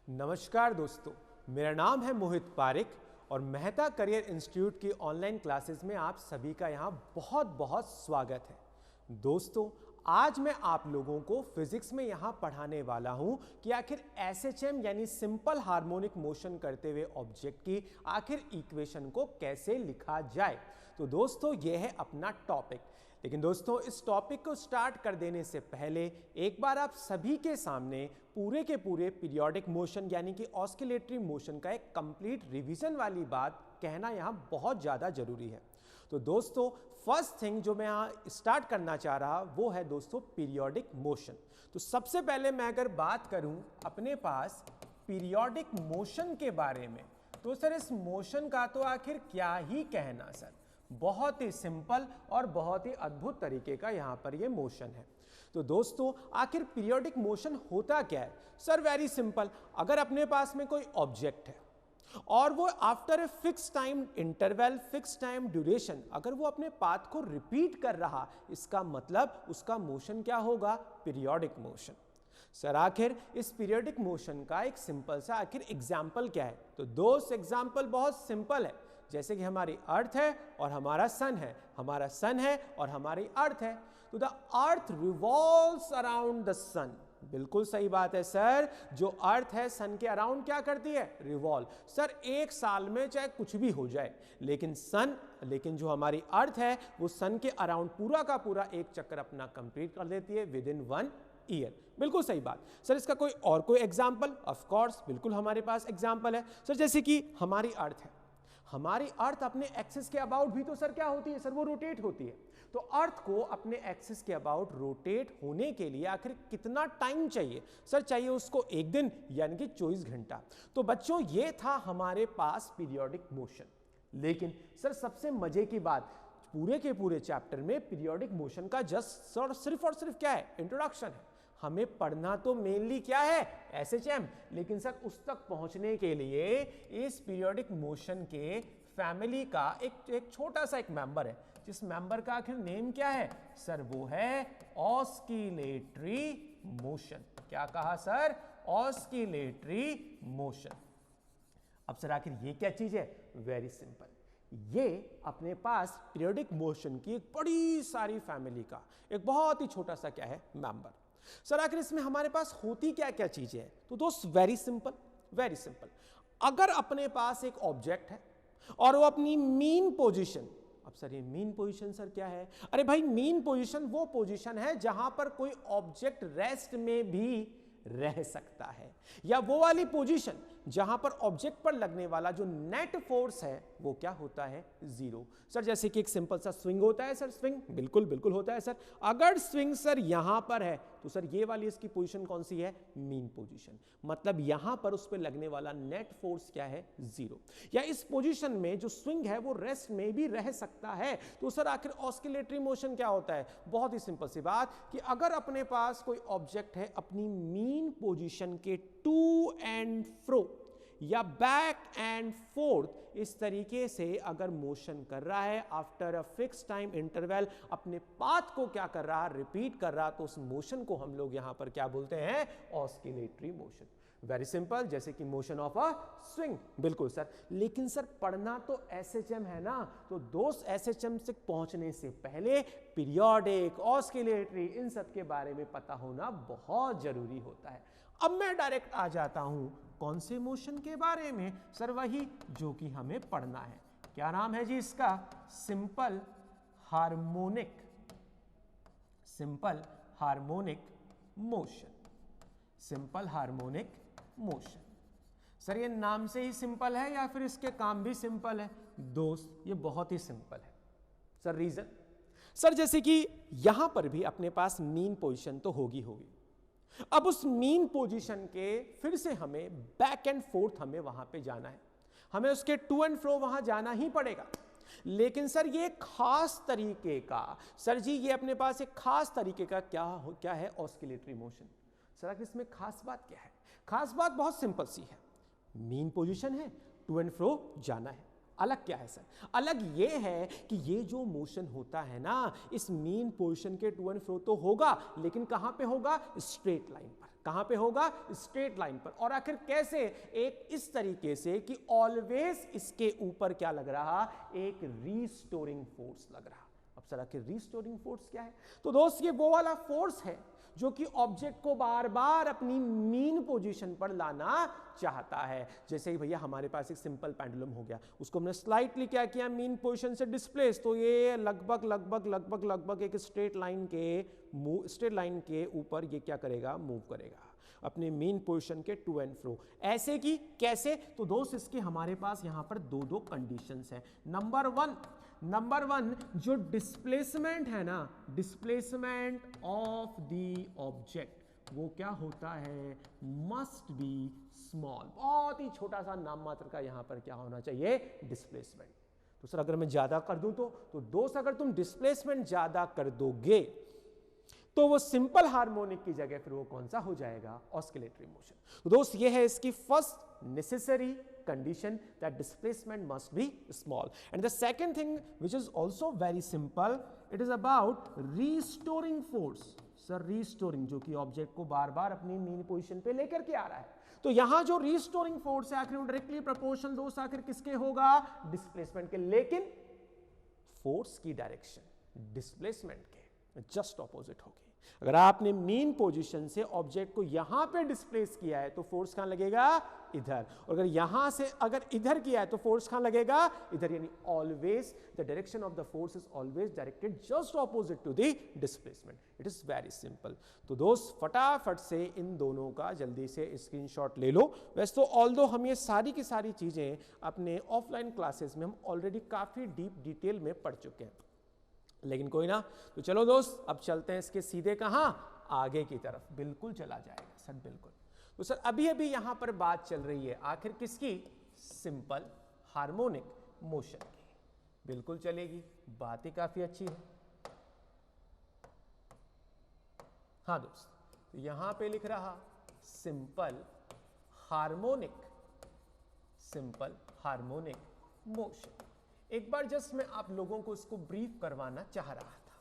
नमस्कार दोस्तों, मेरा नाम है मोहित पारिक और मेहता करियर इंस्टीट्यूट की ऑनलाइन क्लासेस में आप सभी का यहाँ बहुत बहुत स्वागत है। दोस्तों, आज मैं आप लोगों को फिजिक्स में यहाँ पढ़ाने वाला हूँ कि आखिर एसएचएम यानी सिंपल हार्मोनिक मोशन करते हुए ऑब्जेक्ट की आखिर इक्वेशन को कैसे लिखा जाए। तो दोस्तों, ये है अपना टॉपिक। लेकिन दोस्तों, इस टॉपिक को स्टार्ट कर देने से पहले एक बार आप सभी के सामने पूरे के पूरे पीरियोडिक मोशन यानी कि ऑस्किलेटरी मोशन का एक कंप्लीट रिवीजन वाली बात कहना यहाँ बहुत ज़्यादा जरूरी है। तो दोस्तों, फर्स्ट थिंग जो मैं यहाँ स्टार्ट करना चाह रहा वो है दोस्तों पीरियोडिक मोशन। तो सबसे पहले मैं अगर बात करूँ अपने पास पीरियोडिक मोशन के बारे में, तो सर इस मोशन का तो आखिर क्या ही कहना सर, बहुत ही सिंपल और बहुत ही अद्भुत तरीके का यहाँ पर ये मोशन है। तो दोस्तों, आखिर पीरियोडिक मोशन होता क्या है सर? Very simple. अगर अपने पास में कोई ऑब्जेक्ट है और वो after a fix time interval, fix time duration, अगर वो अपने पाथ को रिपीट कर रहा, इसका मतलब उसका मोशन क्या होगा? Periodic motion. सर आखिर इस पीरियोडिक मोशन का एक सिंपल सा आखिर एग्जाम्पल क्या है? तो दोस्त, एग्जाम्पल बहुत सिंपल है। जैसे कि हमारी अर्थ है और हमारा सन है, हमारा सन है और हमारी अर्थ है। तो the earth revolves around the sun. बिल्कुल सही बात है सर, जो अर्थ है सन के अराउंड क्या करती है? रिवॉल्व। सर एक साल में चाहे कुछ भी हो जाए, लेकिन जो हमारी अर्थ है वो सन के अराउंड पूरा का पूरा एक चक्कर अपना कंप्लीट कर देती है विद इन 1 ईयर। बिल्कुल सही बात। सर इसका कोई एग्जाम्पल? ऑफ कोर्स, बिल्कुल हमारे पास एग्जाम्पल है सर। जैसे कि हमारी अर्थ है, हमारी अर्थ अपने एक्सिस के अबाउट भी तो सर क्या होती है? सर वो रोटेट होती है। तो अर्थ को अपने एक्सिस के अबाउट रोटेट होने के लिए आखिर कितना टाइम चाहिए? सर चाहिए उसको 1 दिन यानी कि 24 घंटा। तो बच्चों, ये था हमारे पास पीरियोडिक मोशन। लेकिन सर सबसे मजे की बात, पूरे के पूरे चैप्टर में पीरियोडिक मोशन का जस्ट सिर्फ और सिर्फ क्या है? इंट्रोडक्शन है। हमें पढ़ना तो मेनली क्या है? एसएचएम। लेकिन सर उस तक पहुंचने के लिए इस पीरियोडिक मोशन के फैमिली का एक छोटा सा एक मेंबर है, जिस मेंबर का आखिर नेम क्या है सर? वो है ऑस्किलेटरी मोशन। क्या कहा सर? Oscillatory motion. अब सर आखिर ये क्या चीज है? Very simple. ये अपने पास पीरियोडिक मोशन की एक बड़ी सारी फैमिली का एक बहुत ही छोटा सा क्या है? मेंबर। सर आखिर इसमें हमारे पास होती क्या क्या चीजें हैं? तो दोस्त वेरी सिंपल, वेरी सिंपल। अगर अपने पास एक ऑब्जेक्ट है और वो अपनी मीन पोजीशन, अब सर ये मीन पोजीशन सर क्या है? अरे भाई, मीन पोजीशन वो पोजीशन है जहां पर कोई ऑब्जेक्ट रेस्ट में भी रह सकता है, या वो वाली पोजीशन जहां पर ऑब्जेक्ट पर लगने वाला जो नेट फोर्स है वो क्या होता है? 0। सर जैसे कि एक सिंपल सा स्विंग होता है सर, स्विंग बिल्कुल बिल्कुल होता है सर। अगर स्विंग सर यहां पर है तो सर ये वाली इसकी पोजीशन कौन सी है? Mean position. मतलब यहां पर उस पर लगने वाला नेट फोर्स क्या है? 0। या इस पोजीशन में जो स्विंग है वो रेस्ट में भी रह सकता है। तो सर आखिर ऑस्किलेटरी मोशन क्या होता है? बहुत ही सिंपल सी बात कि अगर अपने पास कोई ऑब्जेक्ट है अपनी मीन पोजीशन के टू एंड फ्रो या बैक एंड फोर्थ इस तरीके से अगर मोशन कर रहा है after a fix time interval, अपने पाथ को क्या कर रहा? रिपीट कर रहा, तो उस मोशन को हम लोग यहां पर क्या बोलते हैं? Oscillatory motion. Very simple. जैसे कि मोशन ऑफ अ स्विंग। बिल्कुल सर। लेकिन सर पढ़ना तो एसएचएम है ना, तो दोस्त एसएचएम से पहुंचने से पहले पीरियोडिक, ऑस्किलेटरी, इन सब के बारे में पता होना बहुत जरूरी होता है। अब मैं डायरेक्ट आ जाता हूं कौन से मोशन के बारे में? सर वही जो कि हमें पढ़ना है। क्या नाम है जी इसका? Simple harmonic, simple harmonic motion. Simple harmonic motion. Sir ये नाम से ही सिंपल है या फिर इसके काम भी सिंपल है? दोस्त ये बहुत ही सिंपल है सर। रीजन सर, जैसे कि यहां पर भी अपने पास मीन पोजीशन तो होगी। अब उस मीन पोजीशन के फिर से हमें बैक एंड फोर्थ हमें वहां पे जाना है, हमें उसके टू एंड फ्रो वहां जाना ही पड़ेगा। लेकिन सर ये खास तरीके का, सर जी ये अपने पास एक खास तरीके का क्या है? Oscillatory motion. सर इसमें खास बात क्या है? खास बात बहुत सिंपल सी है। मीन पोजीशन है, टू एंड फ्रो जाना है। अलग क्या है सर? अलग ये है कि ये जो मोशन होता है ना, इस मीन पोजीशन के टू एंड फ्रो तो होगा, लेकिन कहां पे होगा? स्ट्रेट लाइन पर। कहां पे होगा? स्ट्रेट लाइन पर। और आखिर कैसे? एक इस तरीके से कि ऑलवेज इसके ऊपर क्या लग रहा? एक रीस्टोरिंग फोर्स लग रहा। अब सर आखिर रीस्टोरिंग फोर्स क्या है? तो दोस्त ये वो वाला फोर्स है जो कि ऑब्जेक्ट को बार बार अपनी मीन पोजीशन पर लाना चाहता है। जैसे कि भैया हमारे पास एक सिंपल पेंडुलम हो गया, उसको हमने स्लाइटली क्या किया? मीन पोजीशन से डिस्प्लेस, तो ये लगभग एक स्ट्रेट लाइन के ऊपर ये क्या करेगा? मूव करेगा अपने मीन पोजीशन के टू एंड फ्रो। ऐसे कि कैसे? तो दोस्त इसके हमारे पास यहां पर दो कंडीशंस है। नंबर वन जो डिस्प्लेसमेंट है ना, डिस्प्लेसमेंट ऑफ द ऑब्जेक्ट, वो क्या होता है? Must be small. बहुत ही छोटा सा नाम मात्र का यहां पर क्या होना चाहिए? डिस्प्लेसमेंट। तो सर अगर मैं ज्यादा कर दूं तो दोस्त अगर तुम डिस्प्लेसमेंट ज्यादा कर दोगे तो वो सिंपल हार्मोनिक की जगह फिर वो कौन सा हो जाएगा? Oscillatory motion. तो दोस्त ये है इसकी first necessary condition, that displacement must be small. And the second thing which is also very simple, it is about restoring force. Sir restoring जो कि ऑब्जेक्ट को बार बार अपनी मीन पोजीशन पे लेकर के आ रहा है, तो यहां जो restoring force है आखिर वो डायरेक्टली प्रोपोर्शनल दोस्त आखिर किसके होगा? डिस्प्लेसमेंट के। लेकिन फोर्स की डायरेक्शन डिस्प्लेसमेंट के जस्ट ऑपोजिट होगी। अगर आपने मीन पोजीशन से ऑब्जेक्ट को यहां पे डिस्प्लेस किया है तो फोर्स कहां लगेगा? इधर। और अगर यहां से अगर इधर किया है तो फोर्स कहां लगेगा? इधर। यानी always the direction of the force is always directed just opposite to the displacement. It is very simple. तो दोस्त फटाफट से इन दोनों का जल्दी से स्क्रीनशॉट ले लो। वैसे तो ऑल्दो हम ये सारी की सारी चीजें अपने ऑफलाइन क्लासेस में हम ऑलरेडी काफी डीप डिटेल में पढ़ चुके हैं, लेकिन कोई ना। तो चलो दोस्त अब चलते हैं इसके सीधे कहां? आगे की तरफ। बिल्कुल चला जाएगा सर, बिल्कुल। तो सर अभी यहां पर बात चल रही है आखिर किसकी? सिंपल हार्मोनिक मोशन की। बिल्कुल चलेगी, बात ही काफी अच्छी है। हाँ दोस्त, तो यहां पे लिख रहा सिंपल हार्मोनिक मोशन। एक बार जस्ट मैं आप लोगों को इसको ब्रीफ करवाना चाह रहा था।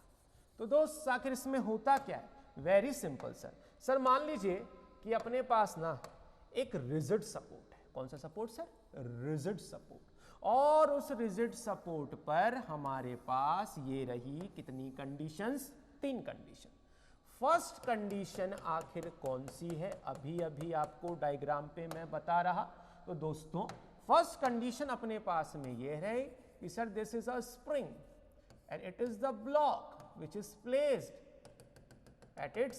तो दोस्त आखिर इसमें होता क्या है? वेरी सिंपल सर मान लीजिए कि अपने पास ना एक रिजिड सपोर्ट है। कौन सा सपोर्ट सर? Rigid support. और उस रिजिड सपोर्ट पर हमारे पास ये रही कितनी कंडीशंस? 3 कंडीशन। फर्स्ट कंडीशन आखिर कौन सी है? अभी आपको डायग्राम पे मैं बता रहा। तो दोस्तों फर्स्ट कंडीशन अपने पास में ये है कि sir this is a spring and it is the block which is placed at its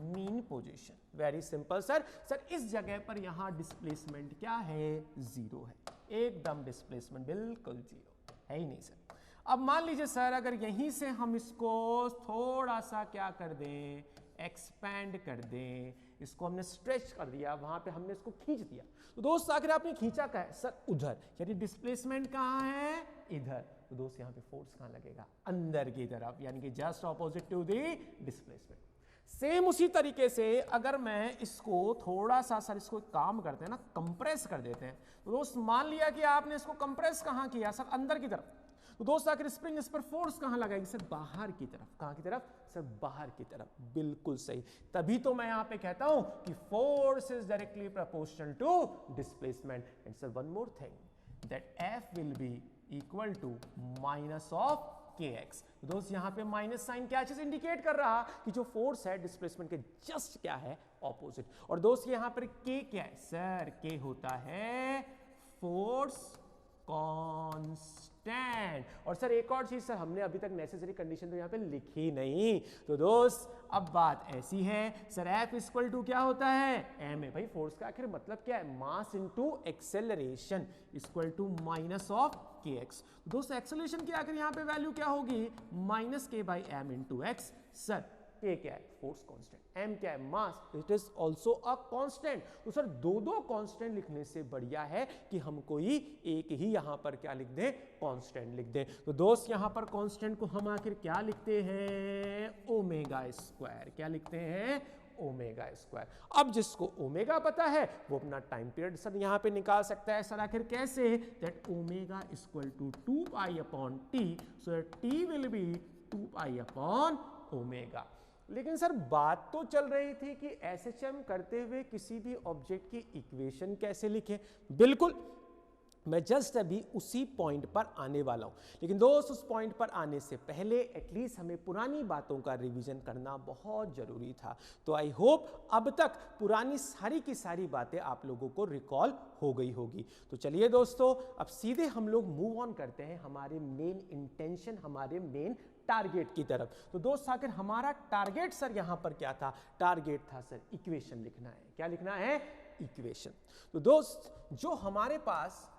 mean position. Very simple sir इस जगह पर यहां डिस्प्लेसमेंट क्या है? 0 है। एकदम डिस्प्लेसमेंट बिल्कुल 0 है ही नहीं सर। अब मान लीजिए सर अगर यहीं से हम इसको थोड़ा सा क्या कर दें? एक्सपैंड कर दें, इसको हमने स्ट्रेच कर दिया, वहां पे हमने इसको खींच दिया। तो दोस्त आखिर आपने खींचा क्या है? सर उधर। यानी डिस्प्लेसमेंट कहां है? इधर। तो दोस्त यहां पे फोर्स कहां लगेगा? अंदर की तरफ, यानी कि just opposite to the displacement. Same उसी तरीके से अगर मैं इसको थोड़ा सा सर इसको काम करते हैं ना, कंप्रेस कर देते हैं। तो दोस्त मान लिया कि आपने इसको कंप्रेस कहां किया? सर अंदर की तरफ। तो दोस्त आखिर स्प्रिंग इस पर फोर्स कहां लगाएगी? सर बाहर की तरफ। कहां की तरफ? सर बाहर की तरफ। बिल्कुल सही। तभी तो मैं यहां पे कहता हूं कि force is directly proportional to displacement. And sir one more thing, that F will be equal to minus of kx। तो दोस्त यहां पे माइनस साइन क्या चीज इंडिकेट कर रहा? कि जो फोर्स है डिस्प्लेसमेंट के जस्ट क्या है? ऑपोजिट। और दोस्त यहां पर k क्या है? सर k होता है फोर्स कांस्टेंट। और सर एक और चीज सर, हमने अभी तक नेसेसरी कंडीशन तो यहां पे लिखी नहीं। तो दोस्त अब बात ऐसी है सर, F इक्वल टू क्या होता है? m है। भाई फोर्स का आखिर मतलब क्या है? Mass into acceleration equal to minus of kx। दोस्त एक्सेलरेशन की आखिर यहां पे वैल्यू क्या होगी? Minus k by m into x. Sir k क्या है? Force constant. m क्या है? Mass. It is also a constant. तो सर दो कांस्टेंट लिखने से बढ़िया है कि हम कोई एक ही यहां पर क्या लिख दें? कांस्टेंट लिख दें। तो दोस्त यहां पर कांस्टेंट को हम आखिर क्या लिखते हैं? Omega square. क्या लिखते हैं? Omega square. अब जिसको ओमेगा पता है वो अपना टाइम पीरियड सर यहां पे निकाल सकता है। सर आखिर कैसे? That omega equal to 2 pi upon T. So T will be 2 pi upon omega. लेकिन सर बात तो चल रही थी कि एसएचएम करते हुए किसी भी ऑब्जेक्ट की इक्वेशन कैसे लिखें। बिल्कुल, मैं जस्ट अभी उसी पॉइंट पर आने वाला हूं, लेकिन दोस्त उस पॉइंट पर आने से पहले एटलीस्ट हमें पुरानी बातों का रिवीजन करना बहुत जरूरी था। तो आई होप अब तक पुरानी सारी की सारी बातें आप लोगों को रिकॉल हो गई होगी। तो चलिए दोस्तों, अब सीधे हम लोग मूव ऑन करते हैं हमारे मेन इंटेंशन, हमारे मेन टारगेट की तरफ। तो दोस्त आखिर हमारा टारगेट सर यहां पर क्या था? टारगेट था सर इक्वेशन लिखना है। क्या लिखना है? इक्वेशन। तो दोस्त जो हमारे पास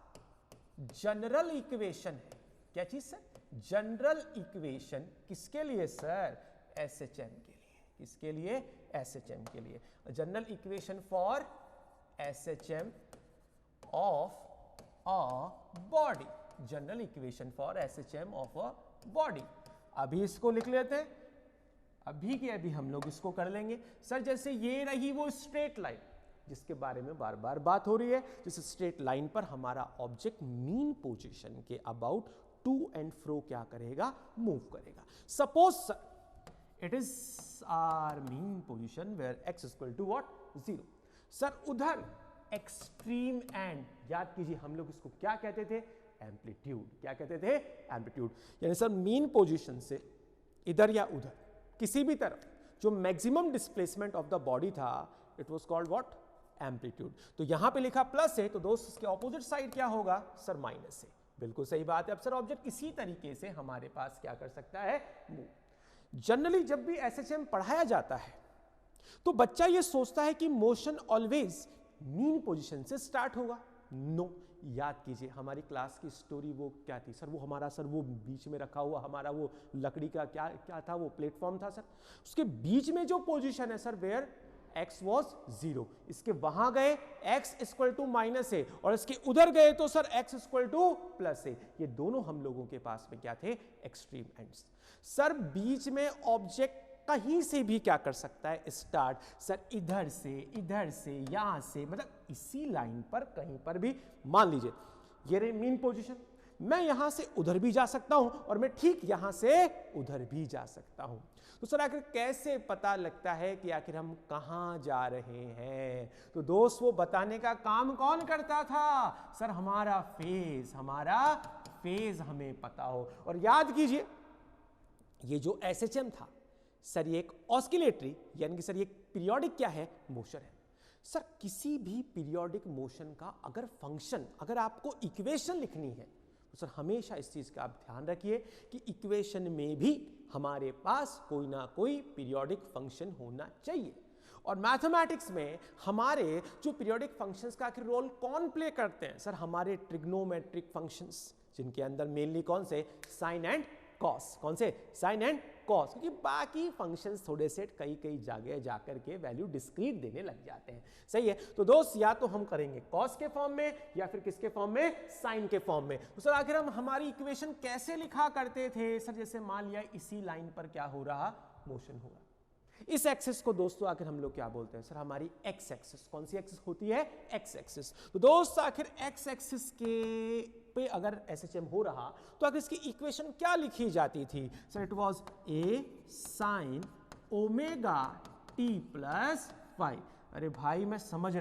जनरल इक्वेशन है, क्या चीज सर? जनरल इक्वेशन किसके लिए सर? एसएचएम के लिए। किसके लिए? एसएचएम के लिए। General equation for SHM of a body. General equation for SHM of a body. अभी इसको लिख लेते हैं, अभी के अभी हम लोग इसको कर लेंगे। सर जैसे ये रही वो स्ट्रेट लाइन जिसके बारे में बार बार बात हो रही है, जिस स्ट्रेट लाइन पर हमारा ऑब्जेक्ट मीन पोजीशन के अबाउट टू एंड फ्रो क्या करेगा? मूव करेगा। Suppose sir it is our mean position where X equal to what? 0। Sir उधर एक्सट्रीम एंड, याद कीजिए हम लोग इसको क्या कहते थे? एम्पलीट्यूड। क्या कहते थे? एम्पलीट्यूड। यानी सर मीन पोजीशन से इधर या उधर किसी भी तरफ जो maximum displacement of the body था, it was called what? Amplitude. तो यहां पे लिखा प्लस है, तो दोस्त इसके ऑपोजिट साइड क्या होगा? सर माइनस है। बिल्कुल सही बात है। अब सर ऑब्जेक्ट इसी तरीके से हमारे पास क्या कर सकता है? मूव। जनरली जब भी एसएचएम पढ़ाया जाता है तो बच्चा ये सोचता है कि मोशन ऑलवेज मीन पोजीशन से स्टार्ट होगा। नो, याद कीजिए हमारी क्लास की स्टोरी वो क्या थी सर? वो हमारा सर वो बीच में रखा हुआ हमारा वो लकड़ी का क्या था? वो प्लेटफॉर्म था सर। उसके बीच में जो पोजीशन है सर, वेयर x was 0, इसके वहां गए x इक्वल टू माइनस है और इसके उधर गए तो sir x equal two plus है। ये दोनों हम लोगों के पास में क्या थे? Extreme ends. सर बीच में ऑब्जेक्ट कहीं से भी क्या कर सकता है? स्टार्ट। सर इधर से यहां से, मतलब इसी लाइन पर कहीं पर भी। मान लीजिए ये रही मीन पोजीशन, मैं यहां से उधर भी जा सकता हूं और मैं ठीक यहां से उधर भी जा सकता हूं। तो सर आखिर कैसे पता लगता है कि आखिर हम कहां जा रहे हैं? तो दोस्त वो बताने का काम कौन करता था? सर हमारा फेज हमें पता हो। और याद कीजिए ये जो एसएचएम था सर, ये एक ऑस्किलेटरी यानी कि सर ये पीरियोडिक क्या है? मोशन है। सर किसी भी पीरियोडिक मोशन का अगर फंक्शन, अगर आपको इक्वेशन लिखनी है तो सर हमेशा इस चीज का आप ध्यान रखिए कि इक्वेशन में भी हमारे पास कोई ना कोई पीरियोडिक फंक्शन होना चाहिए। और मैथमेटिक्स में हमारे जो पीरियोडिक फंक्शंस का आखिर रोल कौन प्ले करते हैं? सर हमारे ट्रिग्नोमेट्रिक फंक्शंस, जिनके अंदर मेनली कौन से? Sine and cos. कौन से? Sine and cos. क्योंकि बाकी फंक्शंस थोड़े से कई जगह जाकर के वैल्यू डिस्क्रीट देने लग जाते हैं। सही है। तो दोस्त या तो हम करेंगे कॉस के फॉर्म में या फिर किसके फॉर्म में? साइन के फॉर्म में। तो सर आखिर हम हमारी इक्वेशन कैसे लिखा करते थे? सर जैसे मान लिया इसी लाइन पर क्या हो रहा? मोशन हो रहा। इस एक्सिस को दोस्तों आखिर हम लोग क्या बोलते हैं? सर हमारी एक्स एक्सिस। कौन सी एक्सिस होती है? X axis. तो दोस्त आखिर एक्स एक्सिस के पे अगर एसएचएम हो रहा तो आखिर इसकी इक्वेशन क्या लिखी जाती थी? Sir it was a sine omega T plus five. अरे भाई मैं समझ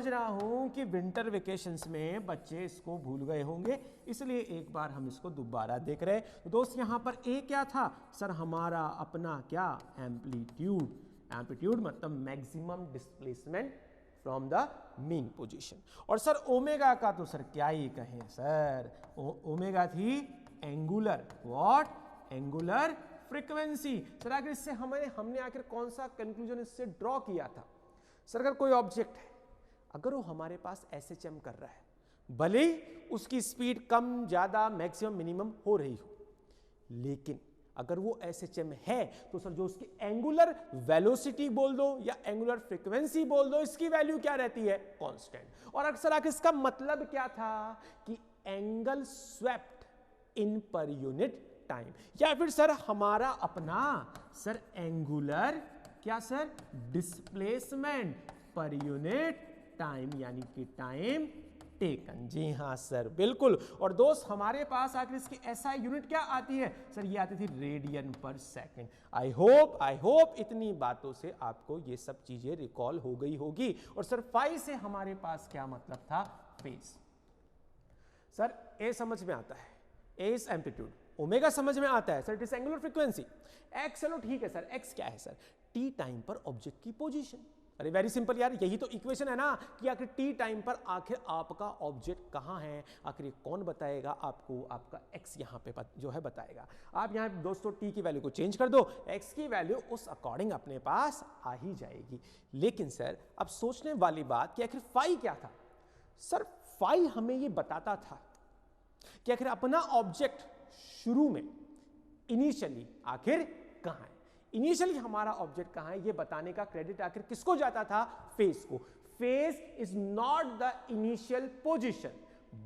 रहा हूं कि विंटर वेकेशंस में बच्चे इसको भूल गए होंगे, इसलिए एक बार हम इसको दोबारा देख रहे हैं। तो दोस्त यहां पर ए क्या था? सर हमारा अपना क्या? एम्पलीट्यूड। एम्पलीट्यूड मतलब maximum displacement from the mean position. और सर ओमेगा का तो सर क्या ही कहें सर, ओमेगा थी angular what? Angular frequency. Sir आखिर इससे हमने आखिर कौन सा कंक्लूजन इससे ड्रॉ किया था? सर अगर कोई ऑब्जेक्ट है, अगर वो हमारे पास एसएचएम कर रहा है, भले ही उसकी स्पीड कम ज्यादा मैक्सिमम मिनिमम हो रही हो, लेकिन अगर वो एसएचएम है तो सर जो उसकी एंगुलर वेलोसिटी बोल दो या एंगुलर फ्रीक्वेंसी बोल दो, इसकी वैल्यू क्या रहती है? कांस्टेंट। और अक्सर आखिर इसका मतलब क्या था कि एंगल स्वेप्ट इन पर यूनिट टाइम, या फिर सर हमारा अपना सर एंगुलर क्या sir? Displacement per unit time, यानी कि टाइम टेकन। जी हाँ सर, बिल्कुल। और दोस्त हमारे पास आखिर इसकी एसआई यूनिट क्या आती है सर? ये आती थी रेडियन पर सेकेंड। आई होप इतनी बातों से आपको ये सब चीजें रिकॉल हो गई होगी। और सर फाई से हमारे पास क्या मतलब था? फेज। सर ए समझ में आता है, ए इज एम्पलीट्यूड, ओमेगा समझ में आता है sir, it is angular frequency. X चलो ठीक है सर, एक्स क्या है सर? टी टाइम पर ऑब्जेक्ट की पोजीशन। अरे वेरी सिंपल यार, यही तो इक्वेशन है ना कि आखिर टी टाइम पर आखिर आपका ऑब्जेक्ट कहां है, आखिर ये कौन बताएगा आपको? आपका एक्स यहां पे जो है बताएगा। आप यहां दोस्तों टी की वैल्यू को चेंज कर दो, एक्स की वैल्यू उस अकॉर्डिंग अपने पास आ ही जाएगी। लेकिन सर अब सोचने वाली बात कि आखिर फाई क्या था? सर फाई हमें ये बताता था कि आखिर अपना ऑब्जेक्ट शुरू में इनिशियली आखिर कहां है। इनिशियली हमारा ऑब्जेक्ट कहां है ये बताने का क्रेडिट आखिर किसको जाता था? फेज को। Phase is not the initial position,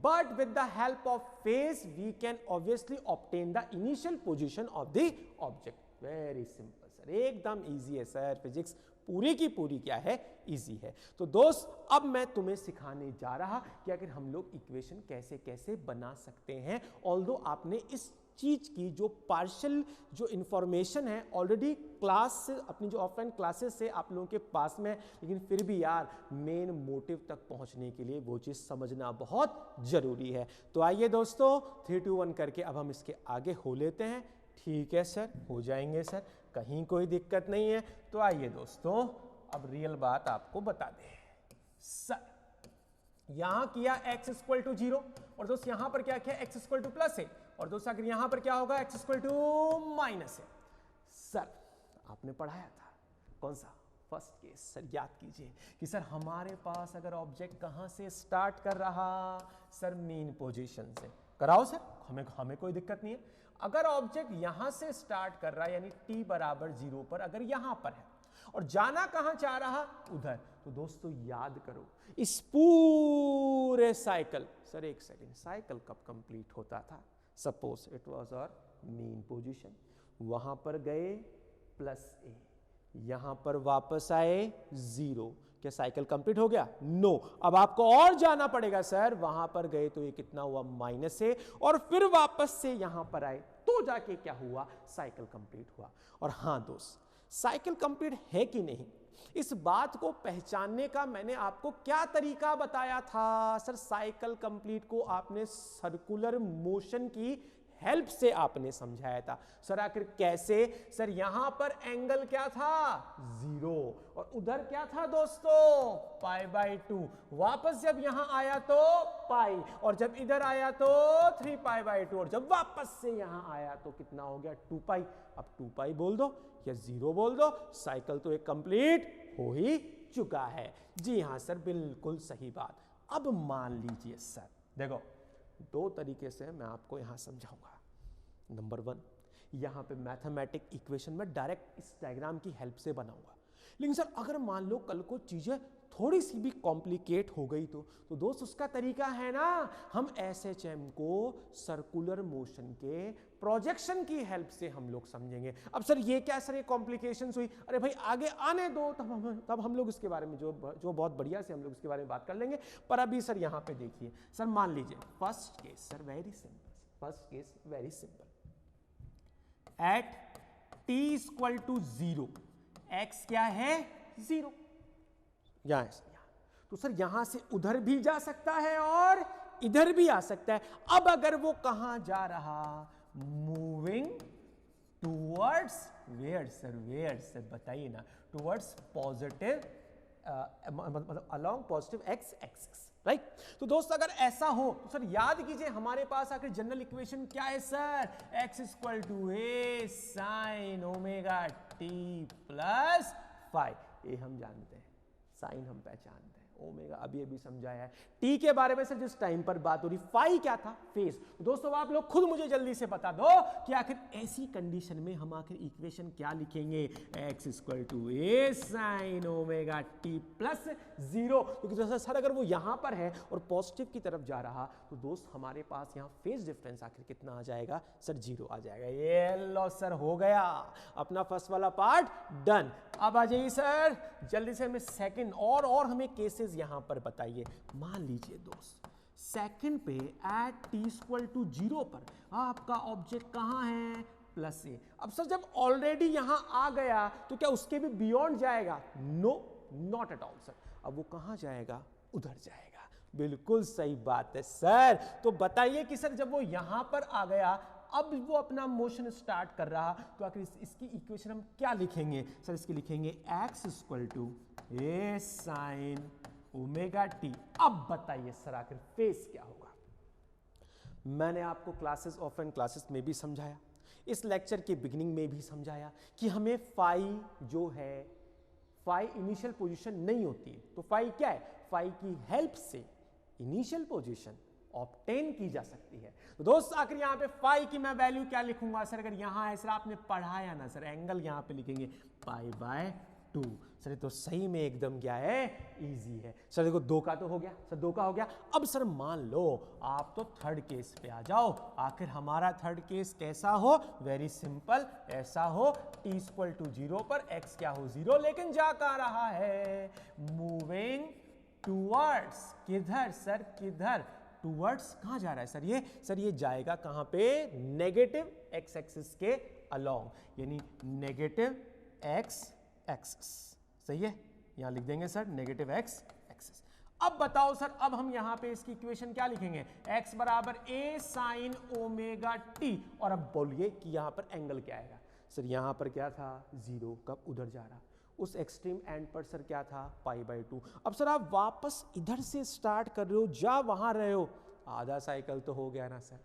but with the help of phase we can obviously obtain the initial position of the object. Very simple sir, एकदम इजी है सर, फिजिक्स पूरी की पूरी क्या है? इजी है। तो दोस्त अब मैं तुम्हें सिखाने जा रहा कि अगर हम लोग इक्वेशन कैसे कैसे बना सकते हैं। ऑल्दो आपने इस चीज की जो पार्शियल जो इंफॉर्मेशन है ऑलरेडी क्लास से, अपनी जो ऑफलाइन क्लासेस से आप लोगों के पास में, लेकिन फिर भी यार मेन मोटिव तक पहुंचने के लिए वो चीज समझना बहुत जरूरी है। तो आइए दोस्तों 3 2 1 करके अब हम इसके आगे हो लेते हैं। ठीक है सर, हो जाएंगे सर, कहीं कोई दिक्कत नहीं है। तो आइए दोस्तों अब रियल बात आपको बता दें। सर यहां किया x इक्वल टू 0 और दोस्त यहां पर क्या किया? x इक्वल टू प्लस है। और दोस्त अगर यहां पर क्या होगा? x इक्वल टू माइनस है। सर आपने पढ़ाया था कौन सा? First case. सर याद कीजिए कि सर हमारे पास अगर ऑब्जेक्ट कहां से स्टार्ट कर रहा? सर मेन पोजीशन से। कराओ सर, हमें कोई दिक्कत नहीं है। अगर ऑब्जेक्ट यहां से स्टार्ट कर रहा है यानी t बराबर 0 पर अगर यहां पर है और जाना कहां चाह रहा? उधर। तो दोस्तों याद करो इस पूरे साइकिल, सर एक सेकेंड, साइकिल कब कंप्लीट होता था? Suppose it was our mean position, वहां पर गए प्लस ए, यहां पर वापस आए 0, क्या साइकिल कंप्लीट हो गया? नो। अब आपको और जाना पड़ेगा सर, वहां पर गए तो ये कितना हुआ? माइनस ए, और फिर वापस से यहां पर आए तो जाके क्या हुआ? साइकिल कंप्लीट हुआ। और हां दोस्त, साइकिल कंप्लीट है कि नहीं इस बात को पहचानने का मैंने आपको क्या तरीका बताया था? सर साइकिल कंप्लीट को आपने सर्कुलर मोशन की हेल्प से आपने समझाया था। सर आखिर कैसे? सर यहां पर एंगल क्या था? 0, और उधर क्या था दोस्तों? π/2। वापस जब यहां आया तो पाई, और जब इधर आया तो 3π/2, और जब वापस से यहां आया तो कितना हो गया? 2π। अब 2π बोल दो या 0 बोल दो, साइकिल तो एक कंप्लीट हो ही चुका है। जी हां सर, बिल्कुल सही बात। अब मान लीजिए सर, देखो दो तरीके से मैं आपको यहां समझाऊंगा। नंबर 1, यहां पे मैथमेटिक इक्वेशन में डायरेक्ट इस डायग्राम की हेल्प से बनाऊंगा। लेकिन सर अगर मान लो कल को चीजें थोड़ी सी भी कॉम्प्लिकेट हो गई तो दोस्त उसका तरीका है ना, हम एसएचएम को सर्कुलर मोशन के प्रोजेक्शन की हेल्प से हम लोग समझेंगे। अब सर ये क्या सर, ये कॉम्प्लिकेशंस हुई? अरे भाई आगे आने दो, तब हम लोग इसके बारे में जो बहुत बढ़िया से हम लोग इसके बारे में बात कर लेंगे। पर अभी सर यहां पे देखिए सर, मान लीजिए first case sir, very simple, first case very simple, at t equal to 0 x क्या है? 0। यहां तो सर यहां से उधर भी जा सकता है और इधर भी आ सकता है। अब अगर वो कहां जा रहा? Moving towards where sir? Where sir बताइए ना? टूवर्ड्स पॉजिटिव, मतलब along positive x axis, right? तो दोस्त अगर ऐसा हो तो सर याद कीजिए हमारे पास आखिर जनरल इक्वेशन क्या है sir? x equal to a sine omega t plus phi. ये हम जानते हैं, साइन हम पहचानते हैं, ओमेगा अभी समझाया है। टी के बारे में सर जिस टाइम पर बात हो रही, फाई क्या था? फेज। दोस्तों आप लोग खुद मुझे जल्दी से बता दो कि आखिर ऐसी कंडीशन में हम आखिर इक्वेशन क्या लिखेंगे? x equal to a sine omega t plus 0। क्योंकि सर अगर वो यहां पर है और पॉजिटिव की तरफ जा रहा तो दोस्त हमारे पास यहां फेज डिफरेंस आखिर कितना आ जाएगा? सर 0 आ जाएगा। ये लो सर, हो गया अपना फर्स्ट वाला पार्ट डन। अब आ जाइए सर जल्दी से हमें सेकंड और हमें केसेस यहां पर बताइए। मान लीजिए दोस्त सेकंड पे एट टी इक्वल टू 0 पर आपका ऑब्जेक्ट कहाँ है, प्लस ए। अब सर जब ऑलरेडी यहां आ गया तो क्या उसके भी बियॉन्ड जाएगा, no not at all sir. अब वो कहां जाएगा, उधर जाएगा। बिल्कुल सही बात है सर। तो बताइए कि सर जब वो यहां पर आ गया, अब वो अपना मोशन स्टार्ट कर रहा, तो आखिर इसकी इक्वेशन हम क्या लिखेंगे सर, इसकी लिखेंगे x equal to a sine omega t. अब बताइए सर आखिर फेस क्या होगा। मैंने आपको क्लासेस ऑफलाइन क्लासेस में भी समझाया, इस लेक्चर के बिगिनिंग में भी समझाया कि हमें फाई जो है, फाई इनिशियल पोजीशन नहीं होती है, तो फाई क्या है, फाई की हेल्प से इनिशियल पोजीशन ऑब्टेन की जा सकती है। तो दोस्त आखिर यहां पे फाई की मैं वैल्यू क्या लिखूंगा सर, अगर यहां है सर आपने पढ़ाया ना सर, एंगल यहां पे लिखेंगे पाई बाय 2। सर तो सही में एकदम क्या है, इजी है सर। देखो 2 का तो हो गया सर, 2 का हो गया। अब सर मान लो आप तो थर्ड केस पे आ जाओ। आखिर हमारा थर्ड केस कैसा हो, वेरी सिंपल, ऐसा हो t इक्वल टू 0 पर x क्या हो, 0, लेकिन जा कहां रहा है, मूविंग टूवर्ड्स, किधर सर, किधर, टूवर्ड्स कहां जा रहा है सर ये जाएगा कहां पे, नेगेटिव x एक्सिस के अलोंग, यानी नेगेटिव x एक्सिस। सही है, यहां लिख देंगे सर नेगेटिव x एक्सिस। अब बताओ सर, अब हम यहां पे इसकी इक्वेशन क्या लिखेंगे, x बराबर a साइन ओमेगा t। और अब बोलिए कि यहां पर एंगल क्या आएगा सर, यहां पर क्या था 0, कब उधर जा रहा, उस एक्सट्रीम एंड पर सर क्या था पाई बाय 2। अब सर आप वापस इधर से स्टार्ट कर रहे हो, जा वहां रहे हो, आधा साइकिल तो हो गया ना सर।